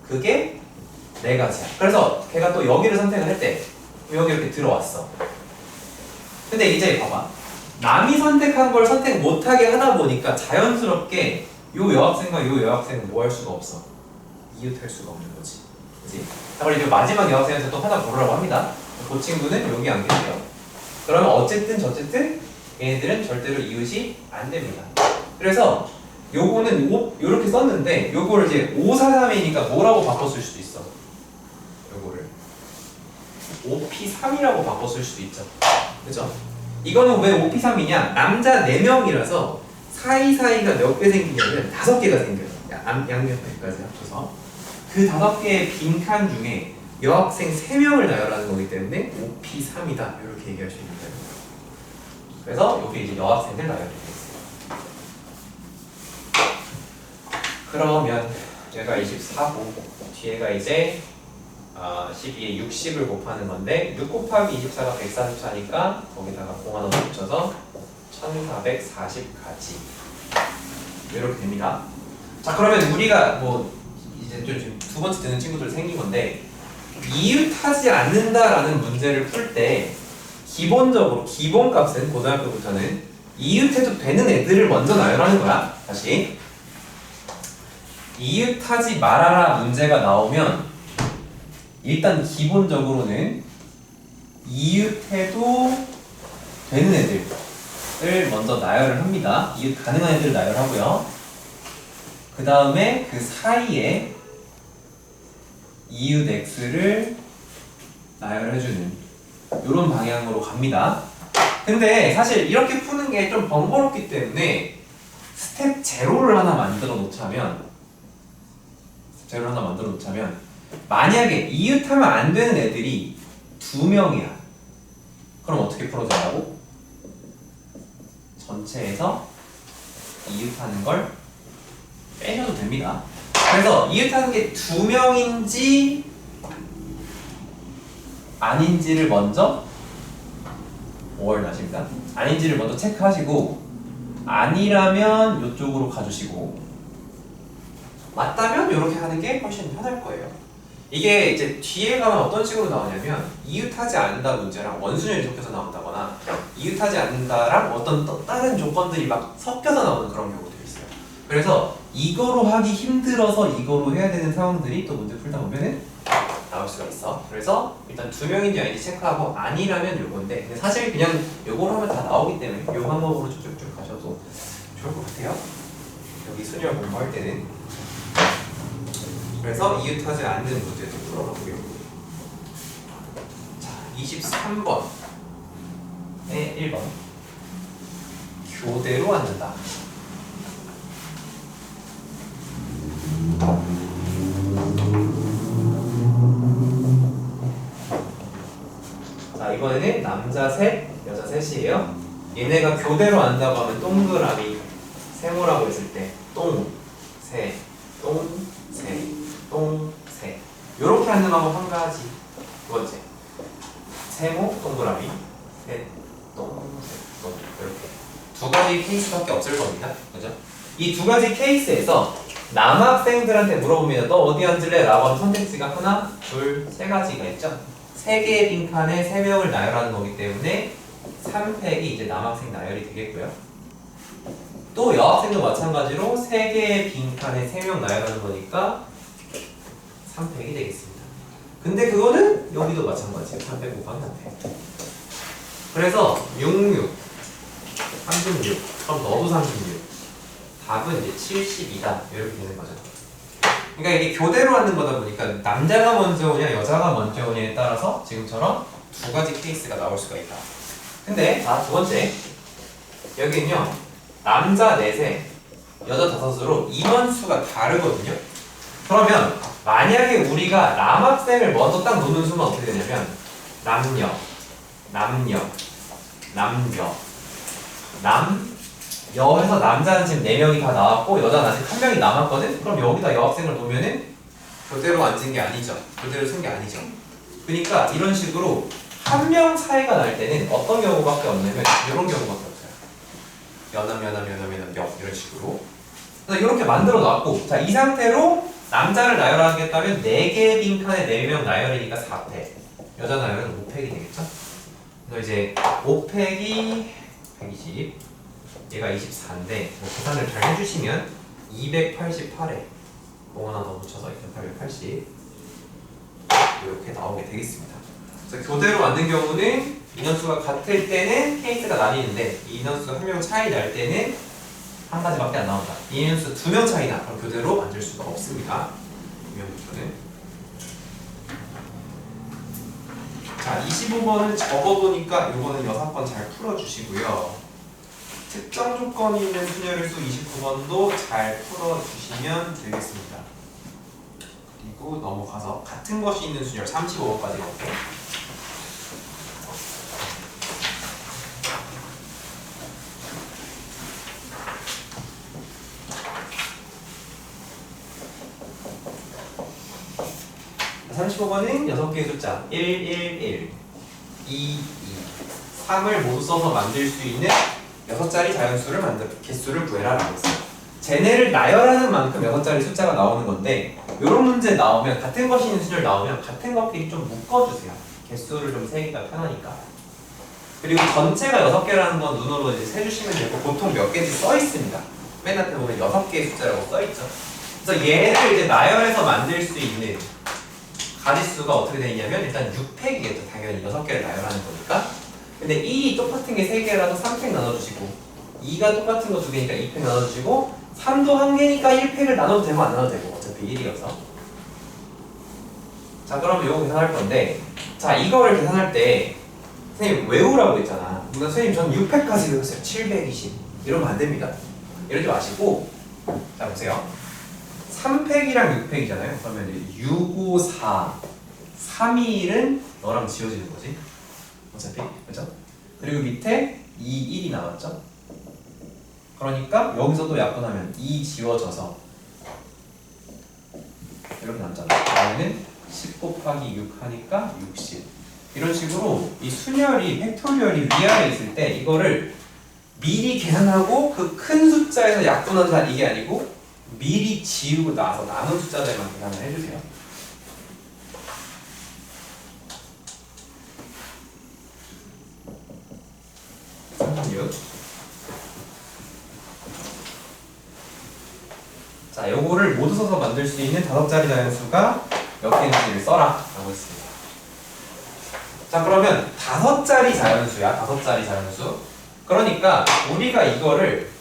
그게 4가지야. 그래서 걔가 또 여기를 선택을 했대. 여기 이렇게 들어왔어. 근데 이제 봐봐. 남이 선택한 걸 선택 못하게 하다 보니까 자연스럽게 요 여학생과 요 여학생은 뭐 할 수가 없어. 이웃할 수가 없는 거지. 그치? 자, 그리고 이제 마지막 여학생한테 또 하나 고르라고 합니다. 그 친구는 여기 앉겠대요. 그러면 어쨌든 얘네들은 절대로 이웃이 안 됩니다. 그래서 요거는 요렇게 썼는데 요거를 이제 543이니까 뭐라고 바꿔 쓸 수도 있어. 요거를 5P3이라고 바꿔 쓸 수도 있죠. 그죠? 이거는 왜 5P3이냐? 남자 4명이라서 사이사이가 몇 개 생기냐면 5개가 생겨요. 양옆까지 합쳐서 그 5개의 빈칸 중에 여학생 3명을 나열하는 거기 때문에 5P3이다 이렇게 얘기할 수 있는 거예요. 그래서 여기 이제 여학생들 나열이 되겠어요. 그러면 얘가 24고 뒤에가 이제 12에 60을 곱하는 건데 6 곱하기 24가 144니까 거기다가 공 하나 붙여서 1440까지 이렇게 됩니다. 자, 그러면 우리가 뭐 이제 좀 두 번째 듣는 친구들 생긴 건데 이웃하지 않는다라는 문제를 풀 때 기본적으로 기본값은 고등학교부터는 이웃해도 되는 애들을 먼저 나열하는 거야. 다시 이웃하지 말아라 문제가 나오면 일단 기본적으로는 이웃해도 되는 애들을 먼저 나열을 합니다. 이웃 가능한 애들을 나열하고요. 그 다음에 그 사이에 이웃 x를 나열해주는 이런 방향으로 갑니다. 근데 사실 이렇게 푸는 게 좀 번거롭기 때문에 스텝 제로를 하나 만들어 놓자면 만약에 이웃하면 안 되는 애들이 2명이야. 그럼 어떻게 풀어준다고? 전체에서 이웃하는 걸 빼셔도 됩니다. 그래서 이웃하는 게 2명인지 아닌지를 먼저 5월 나십니다. 아닌지를 먼저 체크하시고 아니라면 이쪽으로 가주시고 맞다면 이렇게 하는 게 훨씬 편할 거예요. 이게 이제 뒤에 가면 어떤 식으로 나오냐면 이웃하지 않는다 문제랑 원순열이 섞여서 나온다거나 이웃하지 않는다랑 어떤 또 다른 조건들이 막 섞여서 나오는 그런 경우도 있어요. 그래서 이거로 하기 힘들어서 이거로 해야 되는 상황들이 또 문제 풀다 보면은 나올 수가 있어. 그래서 일단 2명인지 아닌지 체크하고 아니라면 요건데 근데 사실 그냥 요거로 하면 다 나오기 때문에 요 방법으로 쭉쭉쭉 가셔도 좋을 것 같아요. 여기 순열 공부할 때는. 그래서 이웃하지 않는 문제도 풀어보고요. 자, 23번에 1번 교대로 앉는다. 자, 이번에는 남자 셋, 여자 셋이에요. 얘네가 교대로 앉는다고 하면 동그라미 세모라고 했을 때 똥, 세, 똥, 세, 똥, 세 요렇게 앉는 방법 한 가지. 두 번째 세모, 동그라미, 셋, 똥, 셋, 똥 이렇게 두 가지 케이스밖에 없을 겁니다. 그죠? 이 두 가지 케이스에서 남학생들한테 물어보면 너 어디 앉을래? 라고 하는 선택지가 하나, 둘, 세 가지가 있죠. 세 개의 빈칸에 세 명을 나열하는 거기 때문에 3팩이 이제 남학생 나열이 되겠고요. 또 여학생도 마찬가지로 세 개의 빈칸에 세 명 나열하는 거니까 3팩이 되겠습니다. 근데 그거는 여기도 마찬가지예요. 3팩 곱하기 3팩. 그래서 66, 36, 그럼 너도 36. 답은 이제 72다. 이렇게 되는 거죠. 그러니까 이게 교대로 하는 거다 보니까 남자가 먼저 오냐 여자가 먼저 오냐에 따라서 지금처럼 두 가지 케이스가 나올 수가 있다. 근데 자, 두 번째 여기는요 남자 넷에 여자 5으로 인원수가 다르거든요. 그러면 만약에 우리가 남학생을 먼저 딱 놓는 수는 어떻게 되냐면 남녀, 남녀, 남녀, 여에서 남자는 지금 4명이 다 나왔고 여자는 아직 1명이 남았거든? 그럼 여기다 여학생을 놓으면은 그대로 앉은 게 아니죠. 그대로 쓴 게 아니죠. 그러니까 이런 식으로 한 명 차이가 날 때는 어떤 경우밖에 없냐면 이런 경우밖에 없어요. 연함 이런 식으로. 그래서 이렇게 만들어 놨고, 자, 이 상태로 남자를 나열하겠다면 4개의 빈칸에 4명 나열이니까 4팩. 여자 나열은 5팩이 되겠죠? 그래서 이제 5팩이 120, 얘가 24인데 뭐 계산을 잘 해주시면 288에 5 하나 더 붙여서 880 이렇게 나오게 되겠습니다. 그래서 교대로 만든 경우는 인원수가 같을 때는 케이스가 나뉘는데 이 인원수가 한 명 차이 날 때는 한 가지밖에 안 나온다. 이 인원수 2명 차이나 그럼 교대로 만들 수가 없습니다. 유형부터는. 자, 25번은 적어보니까 이거는 6번 잘 풀어주시고요. 특정 조건이 있는 순열의 수 29번도 잘 풀어주시면 되겠습니다. 그리고 넘어가서 같은 것이 있는 순열 35번까지 갈게요. 자, 35번은 6개의 숫자 1, 1, 1, 2, 2, 3을 모두 써서 만들 수 있는 6자리 자연수를 개수를 구해라 라고 했어요. 쟤네를 나열하는 만큼 6자리 숫자가 나오는 건데 이런 문제 나오면 같은 것이 있는 순열 나오면 같은 것끼리 좀 묶어주세요. 개수를 좀 세기가 편하니까. 그리고 전체가 6개라는 건 눈으로 이제 세주시면 되고 보통 몇 개인지 써 있습니다. 맨 앞에 보면 6개의 숫자라고 써 있죠. 그래서 얘를 이제 나열해서 만들 수 있는 가지수가 어떻게 되냐면 일단 6팩이겠죠. 당연히 6개를 나열하는 거니까. 근데 2 똑같은 게 3개라서 3팩 나눠주시고 2가 똑같은 거 2개니까 2팩 나눠주시고 3도 1개니까 1팩을 나눠도 되고 안 나눠도 되고 어차피 1이어서. 자, 그러면 이거 계산할 건데 자, 이거를 계산할 때 선생님 외우라고 했잖아. 그러니까 선생님 전 6팩까지 외웠어요. 720 이러면 안 됩니다. 이러지 마시고 자, 보세요. 3팩이랑 6팩이잖아요. 그러면 이제 6, 5, 4, 3, 2, 1은 너랑 지워지는 거지. 어차피, 그죠? 그리고 밑에 2, 1이 나왔죠? 그러니까 여기서도 약분하면 2 지워져서 이렇게 남잖아. 그러면은 10 곱하기 6 하니까 60. 이런 식으로 이 순열이, 팩토리얼이 위아래 있을 때 이거를 미리 계산하고 그 큰 숫자에서 약분한다 이게 아니고 미리 지우고 나서 남은 숫자들만 계산을 해주세요. 자, 요거를 모두 써서 만들 수 있는 5자리 자연수가 몇 개인지를 써라 라고 했습니다. 자, 그러면 5자리 자연수야. 5자리 자연수. 그러니까 우리가 이거를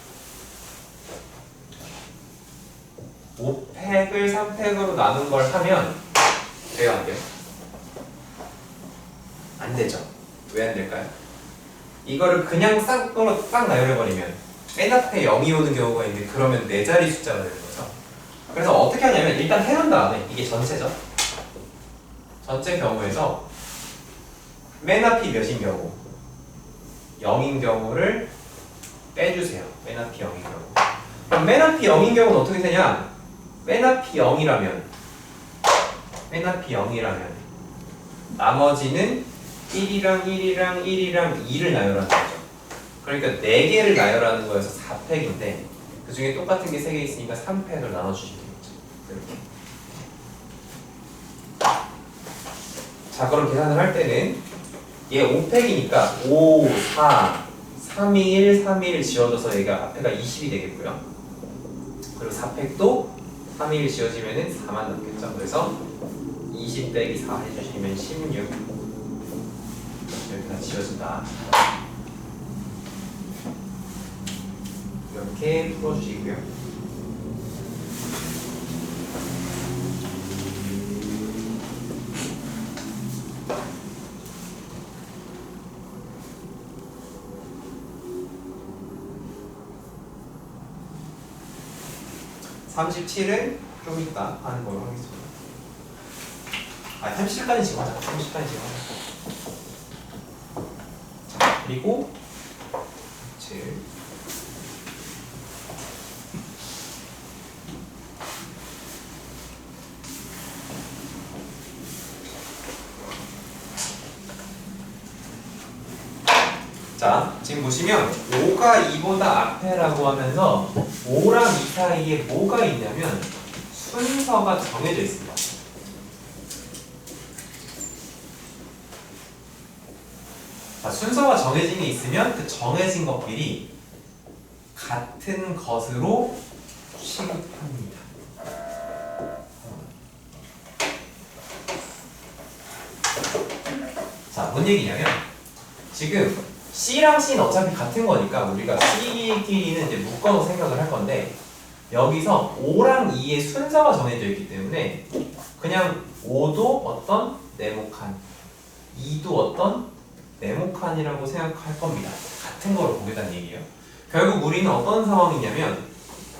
5팩을 3팩으로 나눈 걸 하면 돼요, 안 돼요? 안 되죠. 왜 안 될까요? 이거를 그냥 싹 나열해버리면 맨 앞에 0이 오는 경우가 있는데 그러면 4자리 숫자가 되는 거죠. 그래서 어떻게 하냐면 일단 해놓은 다음에 이게 전체죠. 전체 경우에서 맨 앞이 몇인 경우 0인 경우를 빼주세요. 맨 앞이 0인 경우. 그럼 맨 앞이 0인 경우는 어떻게 되냐? 맨 앞이 0이라면 나머지는 1이랑 1이랑 1이랑 2를 나열하는 거죠. 그러니까 4개를 나열하는 거여서 4팩인데 그 중에 똑같은 게 3개 있으니까 3팩을 나눠주시면 되겠죠. 이렇게. 자, 그럼 계산을 할 때는 얘 5팩이니까 5, 4, 3, 2, 1, 3, 2, 1 지워져서 얘가 앞에가 20이 되겠고요. 그리고 4팩도 3, 2, 1 지워지면은 4만 남겠죠. 그래서 20 빼기 4 해주시면 16 이렇게 다 지워진다. 이렇게 풀어주시고요. (37은) 좀 이따 하는 걸로 하겠습니다. 37까지 지금 하자. 37까지 지금 하자. 자, 그리고 7. 자, 지금 보시면 5가 2보다 앞에라고 하면서 5랑 2 사이에 뭐가 있냐면 순서가 정해져 있습니다. 자, 순서가 정해진 게 있으면 그 정해진 것끼리 같은 것으로 취급합니다. 자, 뭔 얘기냐면 지금 C랑 C는 어차피 같은 거니까 우리가 C끼리는 이제 묶어서 생각을 할 건데 여기서 5랑 2의 순서가 정해져 있기 때문에 그냥 5도 어떤 네모칸, 2도 어떤 네모칸이라고 생각할 겁니다. 같은 거로 보겠다는 얘기예요. 결국 우리는 어떤 상황이냐면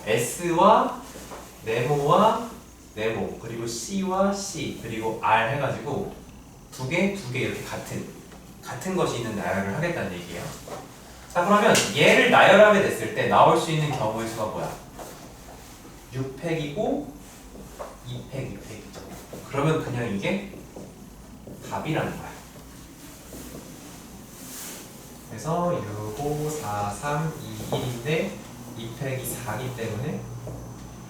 S와 네모와 네모 그리고 C와 C 그리고 R 해가지고 두 개 이렇게 같은 것이 있는 나열을 하겠다는 얘기예요. 자, 그러면 얘를 나열하게 됐을 때 나올 수 있는 경우의 수가 뭐야? 6팩이고 2팩, 2팩이죠. 그러면 그냥 이게 답이라는 거야. 그래서 6, 5, 4, 3, 2, 1인데 2팩이 4기 때문에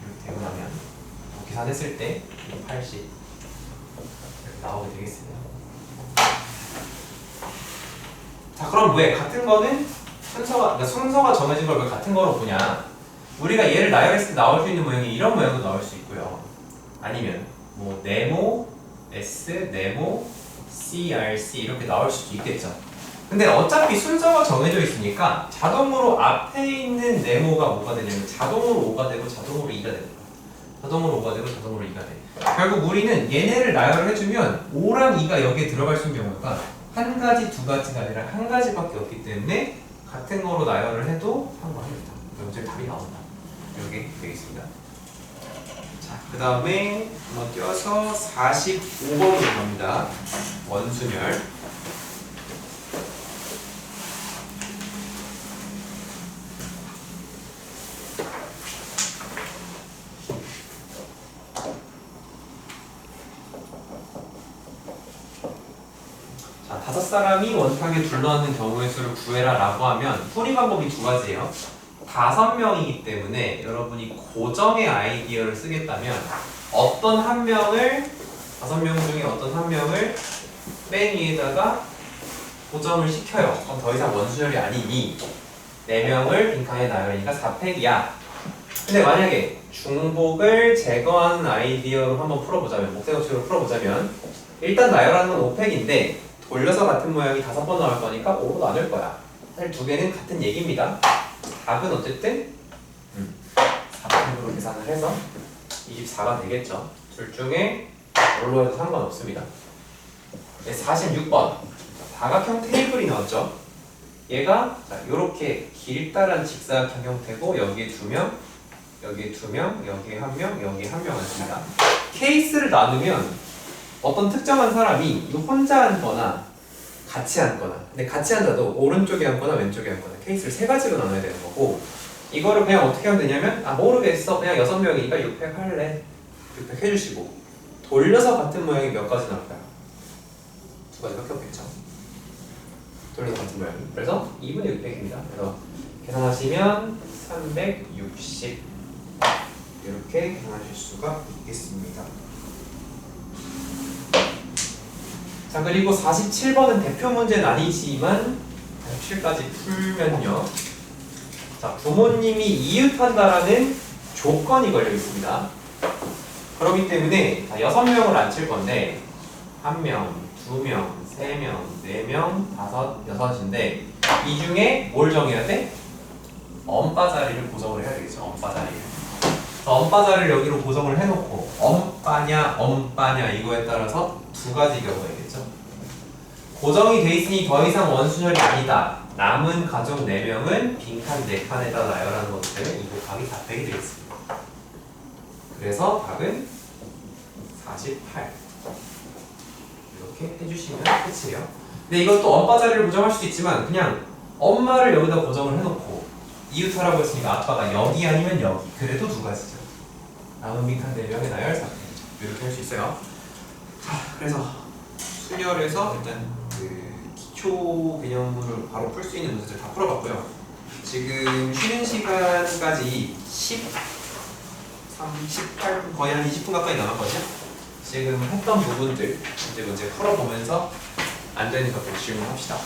이렇게 되고 나면 계산했을 때 80 이렇게 나오게 되겠습니다. 자, 그럼 왜 같은 거는 순서가 정해진 걸 왜 같은 거로 보냐? 우리가 얘를 나열했을 때 나올 수 있는 모양이 이런 모양도 나올 수 있고요. 아니면 뭐 네모, S, 네모, C, R, C 이렇게 나올 수도 있겠죠. 근데 어차피 순서가 정해져 있으니까 자동으로 앞에 있는 네모가 뭐가 되냐면 자동으로 5가 되고 자동으로 2가 되는 거야. 자동으로 5가 되고 자동으로 2가 돼. 결국 우리는 얘네를 나열을 해주면 5랑 2가 여기에 들어갈 수 있는 경우가 한 가지, 두 가지가 아니라 한 가지밖에 없기 때문에 같은 거로 나열을 해도 상관합니다. 그럼 답이 나온다. 이렇게 되겠습니다. 자, 그 다음에 한번 띄워서 45번으로 갑니다. 원순열. 자, 5사람이 원탁에 둘러앉는 경우의 수를 구해라 라고 하면 풀이 방법이 두 가지예요. 5명이기 때문에 여러분이 고정의 아이디어를 쓰겠다면 어떤 한 명을 5명 중에 어떤 한 명을 맨 위에다가 고정을 시켜요. 그럼 더 이상 원순열이 아니니 4명을 빈칸에 나열하니까 4팩이야. 근데 만약에 중복을 제거하는 아이디어로 한번 풀어보자면 목세우치로 풀어보자면 일단 나열하는 건 5팩인데 돌려서 같은 모양이 5번 나올 거니까 5로 나눌 거야. 사실 두 개는 같은 얘기입니다. 답은 어쨌든 4팩으로 계산을 해서 24가 되겠죠. 둘 중에 뭘로 해도 상관없습니다. 네, 46번 다각형 테이블이 나왔죠. 얘가 이렇게 길다란 직사각형 형태고 여기에 2명, 여기에 2명, 여기에 1명, 여기에 1명 앉습니다. 케이스를 나누면 어떤 특정한 사람이 혼자 앉거나 같이 앉거나, 근데 같이 앉아도 오른쪽에 앉거나 왼쪽에 앉거나 케이스를 3가지로 나눠야 되는 거고, 이거를 그냥 어떻게 하면 되냐면 모르겠어, 그냥 6명이니까 6팩 할래, 6팩 해주시고 돌려서 같은 모양이 몇 가지 나올까요? 2가지밖에 없겠죠. 돌려서 같은 모양이. 그래서 2분의 6팩입니다. 그래서 계산하시면 360 이렇게 계산하실 수가 있겠습니다. 자, 그리고 47번은 대표 문제는 아니지만 47까지 풀면요. 자, 부모님이 이웃한다라는 조건이 걸려 있습니다. 그렇기 때문에 6명을 앉힐 건데 1명, 2명, 3명, 4명, 5, 6인데 이 중에 뭘 정해야 돼? 엄빠 자리를 고정을 해야 되겠죠. 엄빠 자리를. 엄빠 자리를 여기로 고정을 해놓고 엄빠냐 엄빠냐 이거에 따라서 2가지 경우가 있겠죠. 고정이 돼 있으니 더 이상 원순열이 아니다. 남은 가족 4명은 빈칸 4칸에다 나열하는 것때문에 이 곱하기 4팩이 되겠습니다. 그래서 답은 48. 이렇게 해주시면 끝이에요. 근데 이것도 엄마 자리를 고정할 수도 있지만 그냥 엄마를 여기다 고정을 해놓고 이웃하라고 했으니까 아빠가 여기 아니면 여기. 그래도 두 가지죠. 남은 빈칸 4명의 나열 4 이렇게 할 수 있어요. 자, 그래서 순열에서 일단 그 기초 개념을 바로 풀 수 있는 문제들 다 풀어봤고요. 지금 쉬는 시간까지 18분, 거의 한 20분 가까이 남았거든요. 지금 했던 부분들 이제 문제 풀어보면서 안 되는 것들 질문합시다.